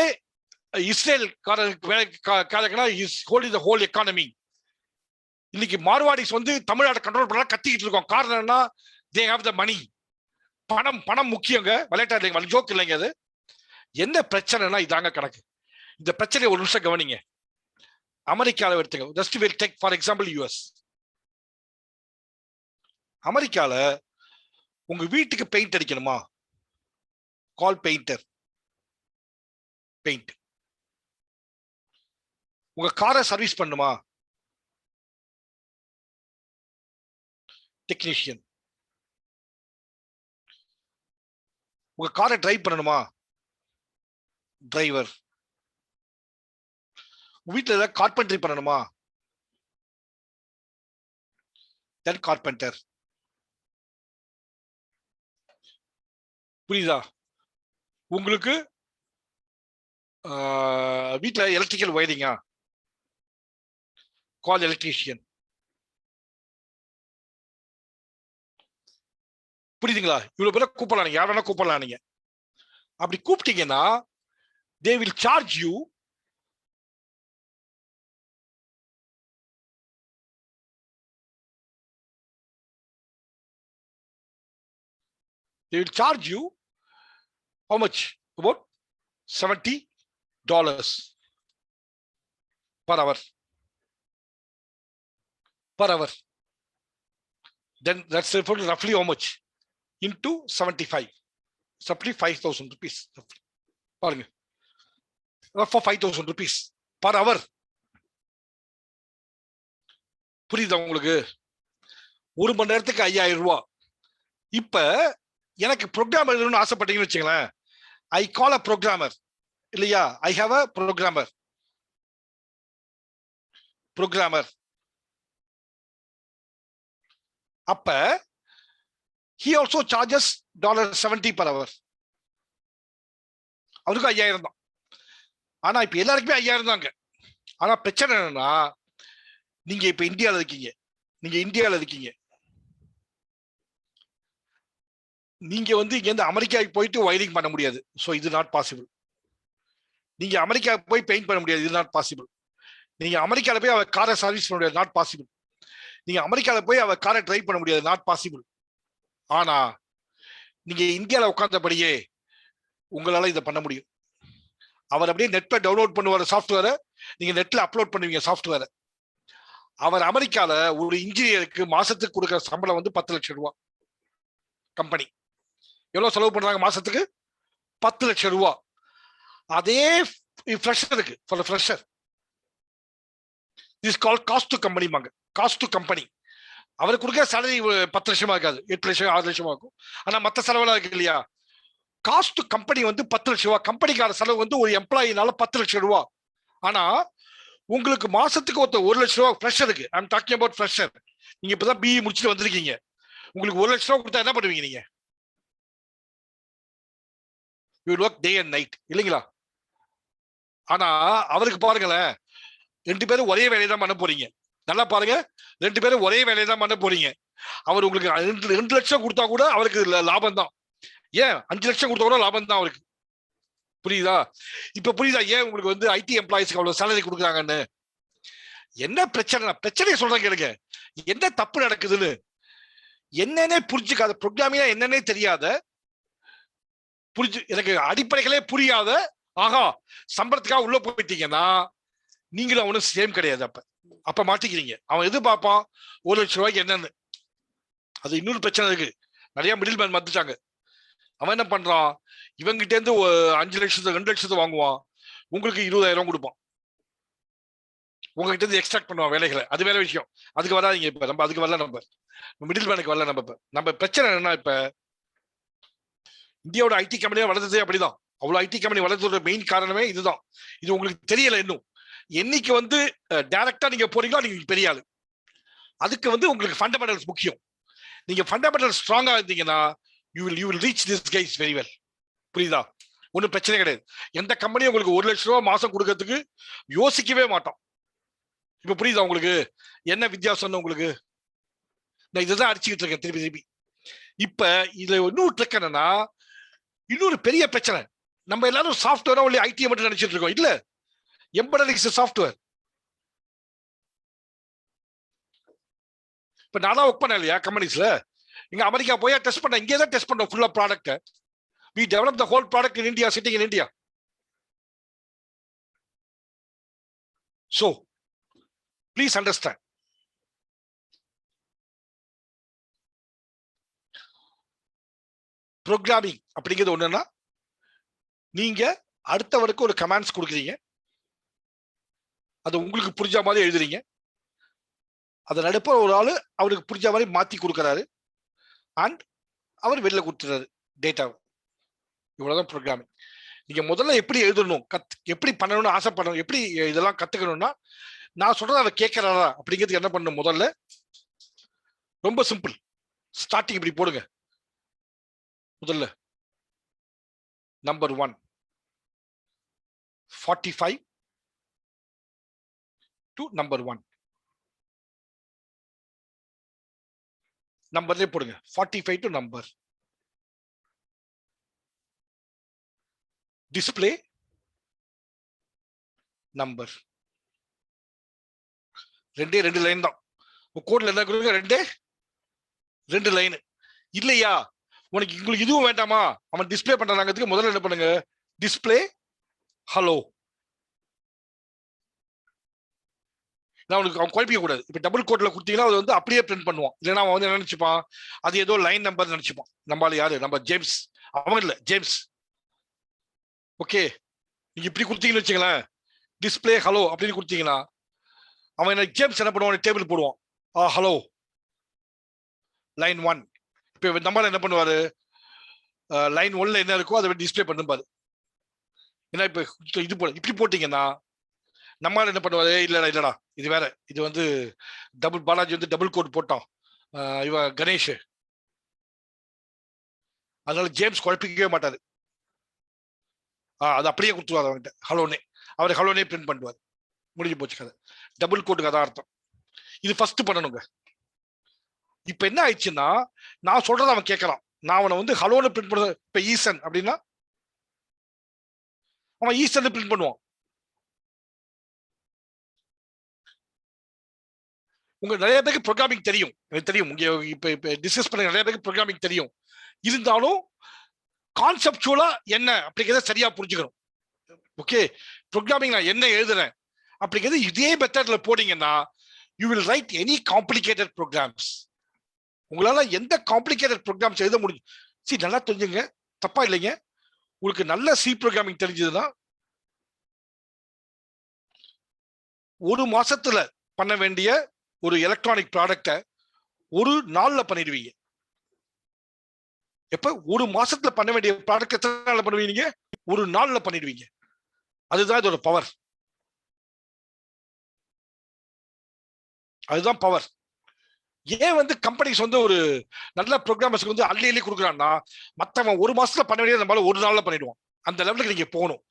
இஸ்ரேல் காரங்கன்னா is holding the whole economy. இன்னைக்கு மார்வாடிஸ் வந்து தமிழ்நாட்டை கண்ட்ரோல் பண்ண கத்திக்கிட்டு இருக்கோம். காரணம் என்ன? they have the money. பணம் முக்கியங்க, விளையாட்டா இல்லைங்க, ஜோக் இல்லைங்க. அது என்ன பிரச்சனைனா இதாங்க கணக்கு. இந்த பிரச்சனையை ஒரு நிமிஷம் கவனிங்க. அமெரிக்காவில் எடுத்துங்க, just will take for example US. அமெரிக்கால உங்க வீட்டுக்கு பெயிண்ட் அடிக்கணுமா? கால் பெயிண்டர். பெயிண்ட். உங்க காரை சர்வீஸ் பண்ணுமா? டெக்னீஷியன். உங்க காரை டிரைவ் பண்ணணுமா? டிரைவர். வீட்டுல ஏதாவது கார்பென்ட்ரி பண்ணணுமா? தென் கார்பெண்டர். புரியுதா உங்களுக்கு? வீட்டுல எலக்ட்ரிக்கல் வயரிங்கா? கால் எலக்ட்ரீஷியன். புரியுதுங்களா? இவ்வளவு பேரை கூப்பிடலாம், நீங்க யாரெல்லாம் கூப்பிடலாம். நீங்க அப்படி கூப்பிட்டீங்கன்னா they will charge you how much? About $70 per hour. Then that's roughly how much? Into 75. Roughly 5,000 rupees. பாருங்க, for 5,000 rupees per hour. புரியுதா உங்களுக்கு? ஒரு மணி நேரத்துக்கு 5,000 ரூபாய். இப்ப எனக்கு ப்ரோக்ராம் எழுதணும்னு ஆசைப்பட்டீங்கன்னு வச்சுங்களேன், ஐ கால் அ ப்ரோக்ராமர், இல்லையா? I have a programmer. அப்ப he also charges $70 per hour. அவருக்கு 5,000 தான். ஆனா இப்ப எல்லாருக்குமே 5,000 தாங்க. ஆனா பிரச்சனை என்னன்னா, நீங்க இப்ப இந்தியாவில் இருக்கீங்க, நீங்க வந்து இங்க இருந்து அமெரிக்காவுக்கு போயிட்டு வயரிங் பண்ண முடியாது. சோ இது நாட் பாசிபிள். நீங்க அமெரிக்காவுக்கு போய் பெயிண்ட் பண்ண முடியாது. இது நாட் பாசிபிள். நீங்க அமெரிக்கால போய் அவ காரை சர்வீஸ் பண்ண முடியாது. Not possible. நீங்க அமெரிக்கால போய் அவ காரை டிரைவ் பண்ண முடியாது. Not possible. ஆனா நீங்க இந்தியால உட்கார்ந்தபடியே உங்களால இதை பண்ண முடியும். அவர் அப்படியே நெட்ல டவுன்லோட் பண்ணுவார் சாஃப்ட்வேரை, நீங்க நெட்ல அப்லோட் பண்ணுவீங்க சாஃப்ட்வேரை. அவர் அமெரிக்கால ஒரு இன்ஜினியருக்கு மாசத்துக்கு கொடுக்குற சம்பளம் வந்து 10 லட்சம் ரூபாய். கம்பெனி எவ்வளவு செலவு பண்றாங்க மாசத்துக்கு? 10 லட்சம் ரூபாய். அதே ஃப்ரெஷருக்கு, for fresher, is call cost to company. Cost to company. அவர் கொடுக்குற சேலரி 10 லட்சமா இருக்காது, 8 லட்சம் 6 லட்சமா இருக்கும். ஆனா மத்த செலவெல்லாம் இருக்கு இல்லையா? காஸ்ட் டு கம்பெனி வந்து 10 லட்சம் ரூபாய். கம்பெனிக்கார செலவு வந்து ஒரு எம்ப்ளாயினால 10 லட்சம் ரூபாய். ஆனா உங்களுக்கு மாசத்துக்கு ஒருத்தர் 1,00,000 ஃப்ரெஷருக்கு, ஐம் டாக்கிங் அபவுட் ஃப்ரெஷர், நீங்க இப்பதான் பிஇ முடிச்சுட்டு வந்திருக்கீங்க, உங்களுக்கு 1,00,000 கொடுத்தா என்ன பண்ணுவீங்க நீங்க? You work day and night இல்லைங்களா? ஆனா அவருக்கு பாருங்களேன், 2 பேரும் ஒரே வேலையை தான் பண்ண போறீங்க. நல்லா பாருங்க, 2 பேரும் ஒரே வேலையை தான் பண்ண போறீங்க. அவர் உங்களுக்கு 2 லட்சம் கொடுத்தா கூட அவருக்கு லாபம் தான். ஏன் 5 லட்சம் கொடுத்தா கூட லாபம் தான் அவருக்கு. புரியுதா? இப்ப புரியுதா ஏன் உங்களுக்கு வந்து ஐடி எம்ப்ளாயிஸ்க்கு அவ்வளவு சேலரி கொடுக்குறாங்கன்னு? என்ன பிரச்சனை? பிரச்சனையை சொல்றேன் கேளுங்க. என்ன தப்பு நடக்குதுன்னு என்னன்னே புரிஞ்சுக்காத, ப்ரோக்ராமிங்கா என்னன்னே தெரியாத, புரிஞ்சு எனக்கு அடிப்படைகளே புரியாத, ஆகா சம்பளத்துக்காக உள்ள போயிட்டீங்கன்னா நீங்களும் அவனும் சேம் கிடையாது. அப்ப மாட்டிக்கிறீங்க. அவன் எது பார்ப்பான்? 1,00,000 என்னன்னு. அது இன்னொரு பிரச்சனை இருக்கு. நிறைய மிடில் மேன் வந்துட்டாங்க. அவன் என்ன பண்றான்? இவங்கிட்ட இருந்து 5 லட்சத்தை 2 லட்சத்தை வாங்குவான், உங்களுக்கு 20,000 கொடுப்பான். உங்ககிட்ட இருந்து எக்ஸ்ட்ராக்ட் பண்ணுவான் வேலைகளை. அது வேற விஷயம், அதுக்கு வராதிங்க. இப்ப நம்ம அதுக்கு வரல, நம்ம மிடில் மேனுக்கு வரல. நம்ம பிரச்சனை என்னன்னா, இப்ப இந்தியாவோட ஐடி கம்பெனியா வளர்ந்ததே அப்படிதான். அவ்வளவு ஐடி கம்பெனி வளர்ந்ததோட மெயின் காரணமே இதுதான். இது உங்களுக்கு தெரியல இன்னும். என்னைக்கு வந்து டைரக்டா நீங்க போறீங்களோ நீங்க பெரிய ஆளு. அதுக்கு வந்து உங்களுக்கு ஃபண்டமெண்டல்ஸ் முக்கியம். நீங்க ஃபண்டமெண்டல் ஸ்ட்ராங்கா இருந்தீங்கன்னா you will reach this guys very well. புரியுதா? ஒன்றும் பிரச்சனை கிடையாது. எந்த கம்பெனியும் உங்களுக்கு 1,00,000 மாசம் கொடுக்கறதுக்கு யோசிக்கவே மாட்டோம். இப்ப புரியுதா உங்களுக்கு என்ன வித்தியாசம்? உங்களுக்கு நான் இதுதான் அடிச்சுக்கிட்டு இருக்கேன் திருப்பி திருப்பி. இப்ப இதுல இன்னொரு ட்ரிக் என்னன்னா, இன்னொரு பெரிய பிரச்சனை, நம்ம எல்லாரும் சாஃப்ட்வேரா ஒன்லி ஐடியை மட்டும் நினைச்சிட்டு இருக்கோம். இல்ல, எம்பெடட் இஸ் சாஃப்ட்வேர். இப்ப நானா ஒர்க் பண்ண இல்லையா கம்பெனிஸ்ல, இங்க அமெரிக்கா போய் டெஸ்ட் பண்ண, இங்கே தான் டெஸ்ட் பண்ணோம் ஃபுல்லா product. we develop the whole product in India, sitting in India. So please understand, programming அப்படிங்கிறது ஒண்ணுன்னா, நீங்க அடுத்தவருக்கு ஒரு கமாண்ட்ஸ் கொடுக்குறீங்க, அது உங்களுக்கு புரிஞ்ச மாதிரி எழுதுறீங்க, அதை நடுப்ப ஒரு ஆளு அவருக்கு புரிஞ்ச மாதிரி மாத்தி கொடுக்கறாரு, அண்ட் அவர் வெளில கொடுத்துறாரு டேட்டா. இவ்வளவுதான் ப்ரோக்ராமிங். நீங்க முதல்ல எப்படி எழுதணும், எப்படி பண்ணணும்னு ஆசைப்படணும், எப்படி இதெல்லாம் கத்துக்கணும்னா, நான் சொல்றதை அவர் கேட்கறாரா அப்படிங்கிறதுக்கு என்ன பண்ணணும்? முதல்ல ரொம்ப சிம்பிள், ஸ்டார்டிங் இப்படி போடுங்க. முதல்ல நம்பர் 1 45 to நம்பர் 1 நம்பர்லயே போடுங்க. 45 to number. Display number. 2 line தான் கோட்ல. என்ன கொடுங்க? 2 லைன் இல்லையா? உங்களுக்கு இதுவும் வேண்டாமா? அவன் டிஸ்பிளே பண்றாங்கிறதுக்கு முதல்ல என்ன பண்ணுங்க? Display hello. நான் உனக்கு அவன் குழப்பிக்க கூடாது. இப்ப டபுள் கோட்ல கொடுத்தீங்கன்னா அது வந்து அப்படியே பிரிண்ட் பண்ணுவான். இல்லைன்னா அவன் வந்து என்ன நினைச்சுப்பான்? அது ஏதோ லைன் நம்பர் நினைச்சுப்பான். நம்மளால யாரு? நம்ம ஜேம்ஸ். அவன் இல்ல, ஜேம்ஸ். ஓகே, நீங்க இப்படி கொடுத்தீங்கன்னு வச்சுங்களேன், டிஸ்பிளே ஹலோ அப்படின்னு கொடுத்தீங்கன்னா அவன் என்ன ஜேம்ஸ் என்ன பண்ணுவான்? டேபிள் போடுவான். Hello line 1. இப்ப நம்மளால என்ன பண்ணுவாரு? லைன் 1ல என்ன இருக்கோ அதை டிஸ்பிளே பண்ணுப்பாரு. ஏன்னா இப்ப இது போல இப்படி போட்டீங்கன்னா நம்மளால என்ன பண்ணுவாரு? இல்லடா இது வேற, இது வந்து டபுள் பாலாஜி வந்து டபுள் கோட் போட்டான், இவ கணேஷ், அதனால ஜேம்ஸ் குழப்பிக்கவே மாட்டாரு. அது அப்படியே கொடுத்துருவாரு அவன்கிட்ட ஹலோனே. அவர் ஹலோனே பிரிண்ட் பண்ணுவார். முடிஞ்சு போச்சு கதை. டபுள் கோட்டுக்கு அதான் அர்த்தம். இது ஃபர்ஸ்ட் பண்ணணுங்க. இப்ப என்ன ஆயிடுச்சுன்னா, நான் சொல்றதை அவன் கேட்கறான். நான் அவனை வந்து ஹலோன்னு பிரிண்ட் பண்ண, இப்ப ஈசன் அப்படின்னா அவன் ஈசன் பிரிண்ட் பண்ணுவான். உங்க நிறைய பேருக்கு ப்ரோக்ராமிங் தெரியும், எனக்கு தெரியும். இப்ப டிஸ்கஸ் பண்ண நிறைய பேருக்கு ப்ரோக்ராமிங் தெரியும். இருந்தாலும் கான்செப்சுவலா என்ன அப்படிங்கிறத சரியா புரிஞ்சுக்கணும். ஓகே, ப்ரோக்ராமிங் நான் என்ன எழுதுறேன் அப்படிங்கிறது இதே மெத்தட்ல போனீங்கன்னா you will write any complicated programs. உங்களால எந்த காம்ப்ளிகேட்டட் ப்ரோக்ராம்ஸ் எழுத முடியும். சி, நல்லா தெரிஞ்சுங்க, தப்பா இல்லைங்க. உங்களுக்கு நல்ல சி ப்ரோக்ராமிங் தெரிஞ்சதுன்னா ஒரு மாசத்துல பண்ண வேண்டிய ஒரு எலக்ட்ரானிக் ப்ராடக்டை ஒரு நாள்ல பண்ணிடுவீங்க. எப்ப ஒரு மாசத்துல பண்ண வேண்டிய ப்ராடக்ட் எத்தனை நாள்ல பண்ணுவீங்க? ஒரு நாள்ல பண்ணிடுவீங்க. அதுதான் இதோட பவர். அதுதான் பவர். ஏன் வந்து கம்பெனிஸ் வந்து ஒரு நல்ல ப்ரோக்ராமர்ஸ்க்கு வந்து அள்ளி கொடுக்குறான்னா, மற்றவன் ஒரு மாசத்துல பண்ண வேண்டியது நம்மளால ஒரு நாள்ல பண்ணிடுவான். அந்த லெவலுக்கு நீங்க போகணும்.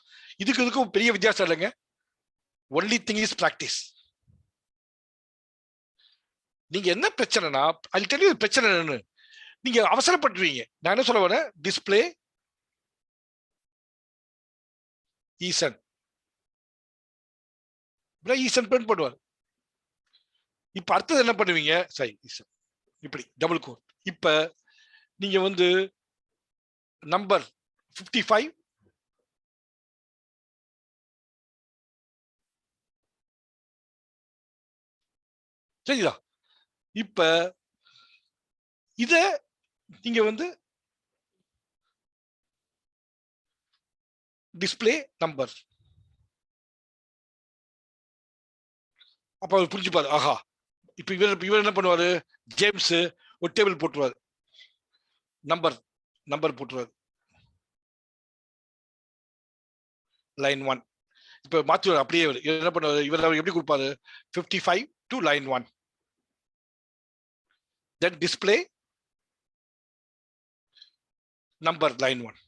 இதுக்கும் பெரிய வித்தியாசம் இல்லைங்க. Only thing is practice. நீங்க என்ன பிரச்சனைனா, அது தெரியும் பிரச்சனை என்னன்னு. நீங்க அவசரப்பட்டுருவீங்க. நான் என்ன சொல்ல வரேன், டிஸ்பிளே ஈசன் ஈசன் பிரிண்ட் பண்ணுவார். இப்ப அடுத்தது என்ன பண்ணுவீங்க, சரி ஈசன் இப்படி டபுள் கோட். இப்ப நீங்க வந்து நம்பர் 55 சரிதா. இப்ப இத நீங்க வந்து டிஸ்பிளே நம்பர், அப்ப அவர் புரிஞ்சுப்பாரு. ஆஹா, இப்ப இவர் என்ன பண்ணுவாரு, ஜேம்ஸ் ஒரு டேபிள் போட்டுருவாரு, நம்பர் நம்பர் போட்டுருவாரு, லைன் 1. இப்ப மாத்துவார் அப்படியே. என்ன பண்ணுவாரு இவர், எப்படி கொடுப்பாரு, 55 to line 1, then display number line 1.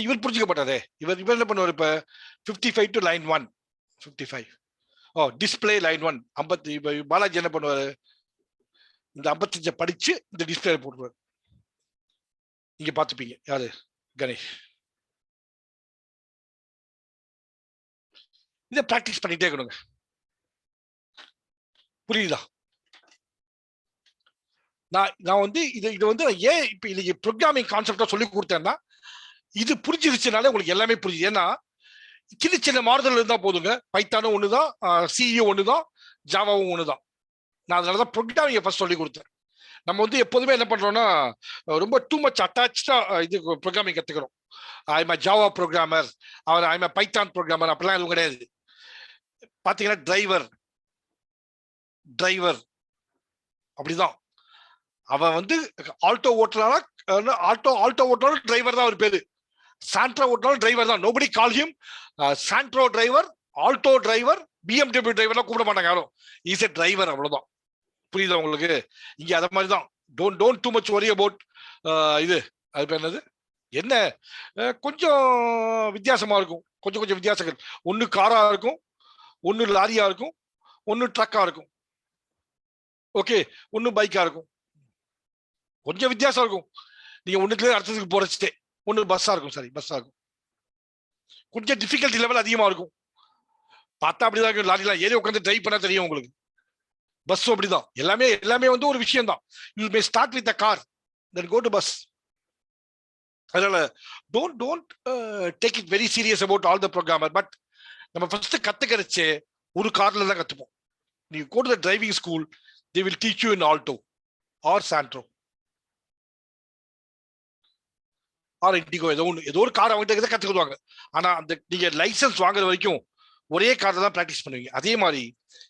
இவர் புரிஞ்சுக்க மாட்டாரே. இவர் என்ன பண்ணுவார், இப்ப 55 to line 1, 55 display line 1 50. Balaji என்ன பண்ணுவாரு, இந்த 55 படிச்சு இந்த டிஸ்பிளே போட்டுருவாரு. நீங்க பாத்துப்பீங்க. யாரு, கணேஷ். இதை பிராக்டிஸ் பண்ணிட்டே இருக்கணுங்க. புரியுதா? நான் வந்து இது வந்து ஏன் இப்ப இன்னைக்கு ப்ரோக்ராமிங் கான்செப்டா சொல்லி கொடுத்தேன்னா, இது புரிஞ்சிருச்சுனாலே உங்களுக்கு எல்லாமே புரியுது. ஏன்னா சின்ன சின்ன மாறுதல் இருந்தா போதுங்க. பைத்தானும் ஒண்ணுதான், சிஇயும் ஒண்ணுதான், ஜாவாவும் ஒண்ணுதான். நான் அதனாலதான் ப்ரோக்ராமிங் ஃபர்ஸ்ட் சொல்லி கொடுத்தேன். நம்ம வந்து எப்போதுமே என்ன பண்றோம்னா, ரொம்ப டூ மச் அட்டாச்சா இது ப்ரோக்ராமிங் கத்துக்கிறோம். ஐம் ஜாவா ப்ரோக்ராமர், அவர் ஐம் பைத்தான் ப்ரோக்ராமர், அப்படிலாம் எதுவும் கிடையாது. பாத்தீங்கன்னா டிரைவர் அப்படிதான். அவன் வந்து ஆல்டோ ஓட்டுறானா, ஆல்டோ ஓட்டுறாலும் டிரைவர் தான் அவர் பேரு. சாண்ட்ரோ ஓட்டுறாலும் டிரைவர் தான். Nobody call him Santro driver, Alto driver, BMW டிரைவர்லாம் கூப்பிட மாட்டாங்க யாரும். இஸ் எ டிரைவர், அவ்வளவுதான். புரியுதா உங்களுக்கு? இங்க அத மாதிரி தான். Don't too much worry about இது. அது பேர் என்னது, என்ன கொஞ்சம் வித்தியாசமா இருக்கும். கொஞ்சம் வித்தியாசங்கள். ஒன்னு காரா இருக்கும், ஒன்னு லாரியா இருக்கும், ஒன்னு ட்ரக்கா இருக்கும். ஓகே, ஒன்னு பைக்கா இருக்கும். கொஞ்சம் வித்தியாசம் இருக்கும். நீங்க ஒண்ணுத்துல அடுத்ததுக்கு போறச்சே. ஒன்னு பஸ்ஸா இருக்கும், சரி பஸ்ஸா இருக்கும். கொஞ்சம் டிஃபிகல்ட்டி லெவல் அதிகமா இருக்கும். பார்த்தா அப்படிதான் இருக்கும். லாரிலாம் ஏறி உட்காந்து டிரைவ் பண்ண தெரியும் உங்களுக்கு. பஸ்ஸும் அப்படிதான். எல்லாமே வந்து ஒரு விஷயம் தான். You may start with a car, then go to bus. அதனால don't take it very serious about all the programmer. But நம்ம ஃபர்ஸ்ட் கத்துக்கிறச்சே ஒரு கார்ல தான் கத்துப்போம். நீ go to the driving school, they will teach you in Alto or Santro or Indigo. ஏதோ ஒரு கார் அவங்க கத்துக்குவாங்க. ஆனா அந்த நீங்க லைசன்ஸ் வாங்குற வரைக்கும் ஒரே கார்ல தான் பிராக்டிஸ் பண்ணுவீங்க. அதே மாதிரி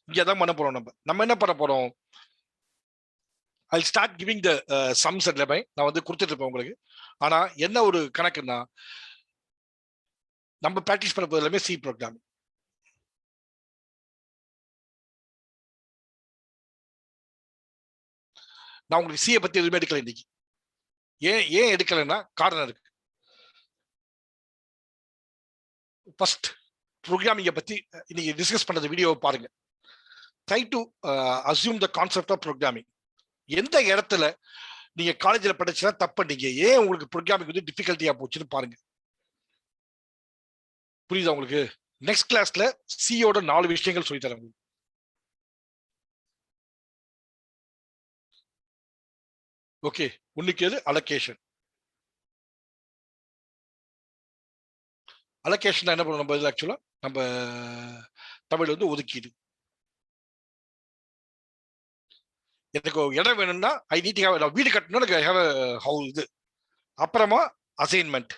இங்க தான் பண்ண போறோம். நம்ம என்ன பண்ண போறோம், I start giving the sums எல்லாமே நான் வந்து கொடுத்துட்டு இருப்பேன் உங்களுக்கு. ஆனா என்ன ஒரு கணக்குன்னா, நம்ம பிராக்டிஸ் பண்ண போது எல்லாமே சி ப்ரோக்ராம். நான் உங்களுக்கு சியை பத்தி எதுவுமே எடுக்கல இன்னைக்கு. ஏன் எடுக்கலைன்னா காரணம் இருக்கு. ஃபர்ஸ்ட் ப்ரோக்ராமிங்கை பத்தி இன்னைக்கு டிஸ்கஸ் பண்ண வீடியோவை பாருங்க. Try to assume the concept of programming. எந்த இடத்துல நீங்க காலேஜில் படிச்சா தப்பு, நீங்க ஏன் உங்களுக்கு ப்ரோக்ராமிங் வந்து டிஃபிகல்ட்டியா போச்சுன்னு பாருங்க. புரியுதா உங்களுக்கு? நெக்ஸ்ட் கிளாஸ்ல சியோட 4 விஷயங்கள் சொல்லி தரேன். ஓகே, ஒண்ணுக்கு எது அலோகேஷன். அலோகேஷன் என்ன பண்ணுவோம் நம்ம, ஆக்சுவலா நம்ம தமிழ் வந்து ஒதுக்கீடு. எனக்கு இடம் வேணும்னா ஐ நீட் ஹேவ், நான் வீடு கட்டணும், எனக்கு ஹேவ் ஹவுஸ் இது. அப்புறமா அசைன்மெண்ட்,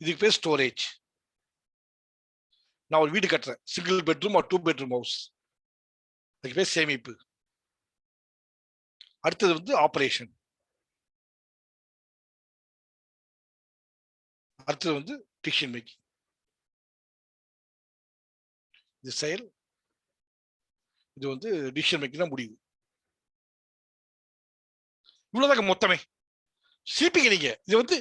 இதுக்கு பேர் ஸ்டோரேஜ். நான் ஒரு வீடு கட்டுறேன், சிங்கிள் பெட்ரூம் ஒரு 2 பெட்ரூம் ஹவுஸ், அதுக்கு பேர் சேமிப்பு. அடுத்தது வந்து ஆபரேஷன். அடுத்தது வந்து டிசிஷன் மேக்கிங். இது செயல், இது வந்து டிசிஷன் மேக்கிங் தான் முடிவு. இவ்வளவுதாங்க மொத்தமே. சிபிங்க நீங்க இது வந்து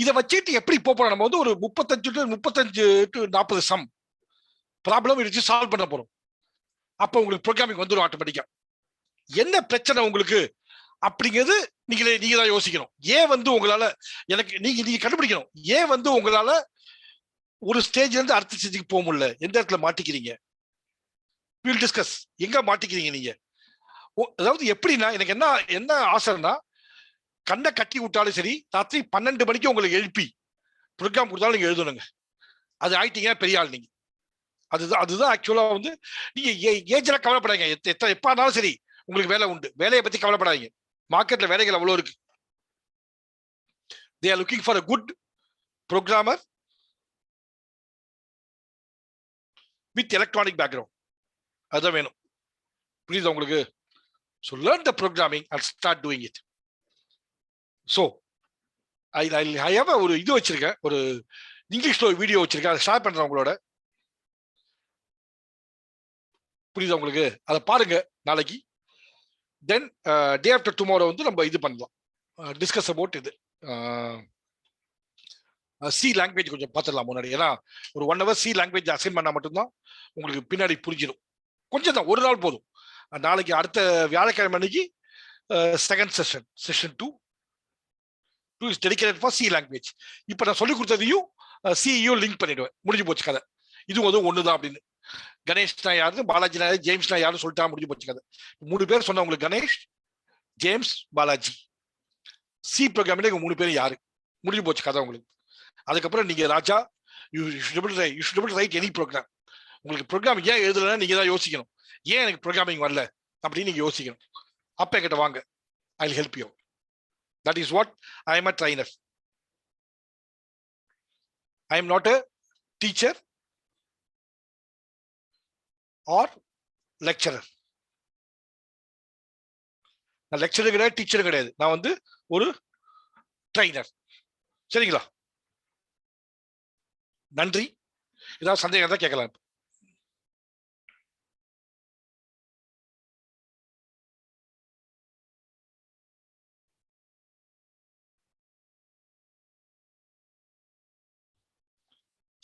இதை வச்சுட்டு எப்படி போறோம், நம்ம வந்து ஒரு 35 to 40 சம் ப்ராப்ளம் வச்சு சால்வ் பண்ண போறோம். அப்ப உங்களுக்கு ப்ரோக்ராமிங் வந்துடும் ஆட்டோமேட்டிக்கா. என்ன பிரச்சனை உங்களுக்கு அப்படிங்கிறது நீங்க தான் யோசிக்கணும். ஏன் வந்து உங்களால எனக்கு நீங்க கண்டுபிடிக்கணும். ஏன் வந்து உங்களால ஒரு ஸ்டேஜ்ல இருந்து அடுத்த ஸ்டேஜுக்கு போக முடியல, எந்த இடத்துல மாட்டிக்கிறீங்க, வில் டிஸ்கஸ். எங்க மாட்டிக்கிறீங்க நீங்க? அதாவது எப்படின்னா, எனக்கு என்ன ஆசைன்னா, கண்ணை கட்டி விட்டாலும் சரி, ராத்திரி 12 மணிக்கு உங்களுக்கு எழுப்பி ப்ரோக்ராம் கொடுத்தாலும் நீங்க எழுதணுங்க. அது ஆயிட்டீங்க பெரிய ஆள் நீங்க. அதுதான் ஆக்சுவலா வந்து நீங்க ஏஜ்ல கவலைப்படாதீங்க. எப்ப ஆனாலும் சரி உங்களுக்கு வேலை உண்டு. வேலையை பத்தி கவலைப்படாதீங்க. மார்க்கெட்ல வேலைகள் அவ்வளவு இருக்கு. they are looking for a good programmer with electronic background. அதான் வேணும். புரியுதா உங்களுக்கு? So learn the programming and start doing it. So I have ஒரு இது வச்சிருக்கேன், ஒரு இங்கிலீஷ்ல ஒரு வீடியோ வச்சிருக்கேன், அதை ஷேர் பண்றேன் உங்களோட. புரியுதா உங்களுக்கு? அதை பாருங்க நாளைக்கு. தென் டே ஆஃப்டர் டுமாரோ வந்து நம்ம இது பண்ணலாம், டிஸ்கஸ் அபவுட் இது சி லாங்குவேஜ் கொஞ்சம் பார்த்துடலாம் முன்னாடி. ஏன்னா ஒரு 1 hour சி லாங்குவேஜ் அசைன் பண்ணா மட்டும்தான் உங்களுக்கு பின்னாடி புரிஞ்சிடும். கொஞ்சம் தான், ஒரு நாள் போதும். நாளைக்கு அடுத்த வியாழக்கிழமை அன்னைக்கு second session 2 is dedicated for C language. இப்போ நான் சொல்லி கொடுத்ததையும் சியும் லிங்க் பண்ணிடுவேன். முடிஞ்சு போச்சு கதை. இதுவும் அதுவும் ஒண்ணுதான் அப்படின்னு. கணேஷ்னா யாரு, பாலாஜினா யாரு, ஜேம்ஸ்னா யாரும் சொல்லிட்டா முடிஞ்சு போச்சு கதை. 3 பேர் சொன்ன உங்களுக்கு, Ganesh, James, Balaji. C programming 3 பேர் யாரு, முடிஞ்சு போச்சு கதை உங்களுக்கு. அதுக்கப்புறம் நீங்க ராஜா, you should write any program. உங்களுக்கு ப்ரோக்ராம் ஏன் எழுதலைன்னா நீங்க தான் யோசிக்கணும். ஏன் எனக்கு ப்ரோக்ராமிங் வரல அப்படின்னு நீங்க யோசிக்கணும். அப்ப என்கிட்ட வாங்க, I will help you. That is what I am a trainer. I am not a teacher or lecturer. நான் லெக்சரும் கிடையாது, டீச்சரும் கிடையாது. நான் வந்து ஒரு ட்ரைனர். சரிங்களா? நன்றி. ஏதாவது சந்தேகம் தான் கேட்கலாம்.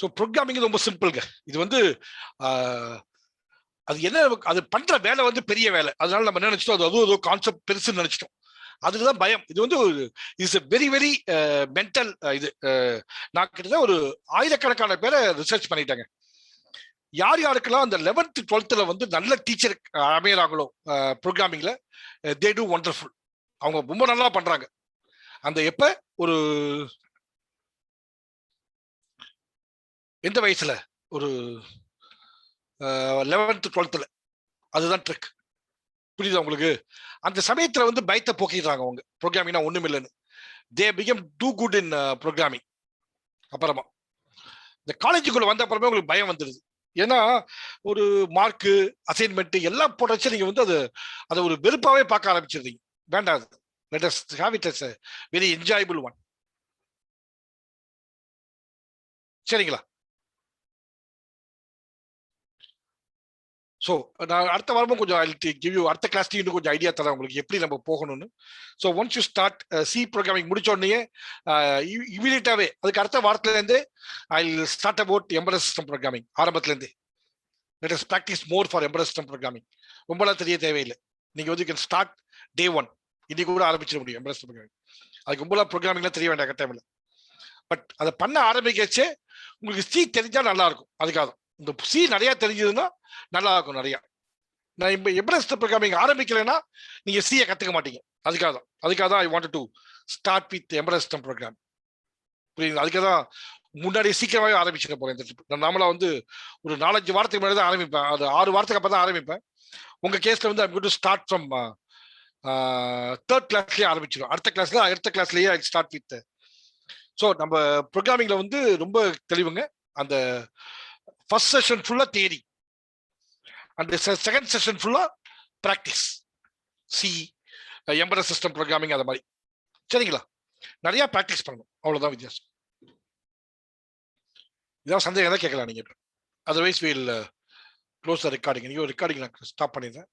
ஸோ ப்ரோக்ராமிங் ரொம்ப சிம்பிள்ங்க. இது வந்து அது என்ன, அது பண்ற வேலை வந்து பெரிய வேலை. அதனால நம்ம என்ன நினைச்சிட்டோம், அது அதுவும் கான்செப்ட் பெருசுன்னு நினைச்சிட்டோம். அதுதான் பயம். இது வந்து இஸ் வெரி வெரி மென்டல். இது நான் கிட்டத்தட்ட ஒரு ஆயிரக்கணக்கான பேரை ரிசர்ச் பண்ணிட்டாங்க. யார் யாருக்கெல்லாம் அந்த 11th 12th வந்து நல்ல டீச்சர் அமையறாங்களோ ப்ரோக்ராமிங்ல, தே டு வண்டர்ஃபுல். அவங்க ரொம்ப நல்லா பண்றாங்க. அந்த எப்ப ஒரு எந்த வயசுல, ஒரு 11th 12th, அதுதான் ட்ரிக். புரியுதா உங்களுக்கு? அந்த சமயத்துல வந்து பயத்தை போக்கிடுறாங்க அவங்க, ப்ரோக்ராமிங்னா ஒண்ணும் இல்லைன்னு. They become too good in programming. அப்புறமா இந்த காலேஜுக்குள்ள வந்த அப்புறமே உங்களுக்கு பயம் வந்துடுது. ஏன்னா ஒரு மார்க்கு, அசைன்மெண்ட் எல்லாம் போட்டு வச்சு நீங்க வந்து அதை ஒரு வெறுப்பாவே பார்க்க ஆரம்பிச்சிருந்தீங்க. வேண்டாம், let us have it as a very enjoyable one. சரிங்களா? ஸோ நான் அடுத்த வாரமும் கொஞ்சம் அடுத்த கிளாஸ்லையும் இன்னும் கொஞ்சம் ஐடியா தரேன் உங்களுக்கு எப்படி நம்ம போகணும்னு. So once you start C programming முடிச்ச உடனே இமீடியட்டாவே அதுக்கு அடுத்த வாரத்துலேருந்து I start about embedded system programming. ஆரம்பத்துலேருந்து let us practice more for embedded system programming. ரொம்பலாம் தெரிய தேவையில்லை. நீங்க வந்து கேன் ஸ்டார்ட் day 1. இன்னைக்கு கூட ஆரம்பிச்சிட முடியும் எம்பெடெட் சிஸ்டம் ப்ரோக்ராமிங். அதுக்கு ரொம்பலாம் ப்ரோக்ராமிங்லாம் தெரிய வேண்டாம் கட்டாயமில்லை. பட் அதை பண்ண ஆரம்பிக்கச்சே உங்களுக்கு சி தெரிஞ்சா நல்லா இருக்கும். அதுக்காக இந்த சி நிறைய தெரிஞ்சதுன்னா நல்லா இருக்கும் நிறைய. நான் இப்போ எம்பெடெட் ப்ரோக்ராமிங் ஆரம்பிக்கலைன்னா நீங்க சியை கத்துக்க மாட்டீங்க. அதுக்காக தான் I wanted to start with embedded system program. புரியுது? அதுக்காக தான் முன்னாடி சீக்கிரமாகவே ஆரம்பிச்சிட போறேன் இந்த ட்ரிப். நான் நார்மலா வந்து ஒரு 4-5 வாரத்துக்கு முன்னாடி தான் ஆரம்பிப்பேன். அது 6 வாரத்துக்கு அப்புறம் தான் ஆரம்பிப்பேன். உங்க கேஸ்ல வந்து I going to start from 3rd கிளாஸ்லயே ஆரம்பிச்சிடும். அடுத்த கிளாஸ்லயே ஐ ஸ்டார்ட் வித். ஸோ நம்ம ப்ரோக்ராமிங்ல வந்து ரொம்ப தெளிவுங்க. அந்த ஃபர்ஸ்ட் செஷன் ஃபுல்லா தியரி, அந்த செகண்ட் செஷன் ஃபுல்லா practice. C, embedded system programming, அந்த மாதிரி. சரிங்களா? நிறைய பிராக்டிஸ் பண்ணணும், அவ்வளவுதான் வித்தியாசம். இதான் சந்தேகம் தான் கேட்கலாம் நீங்க. Otherwise will close the recording. நீங்க ரெக்கார்டிங் நான் ஸ்டாப் பண்ணிடுறேன்.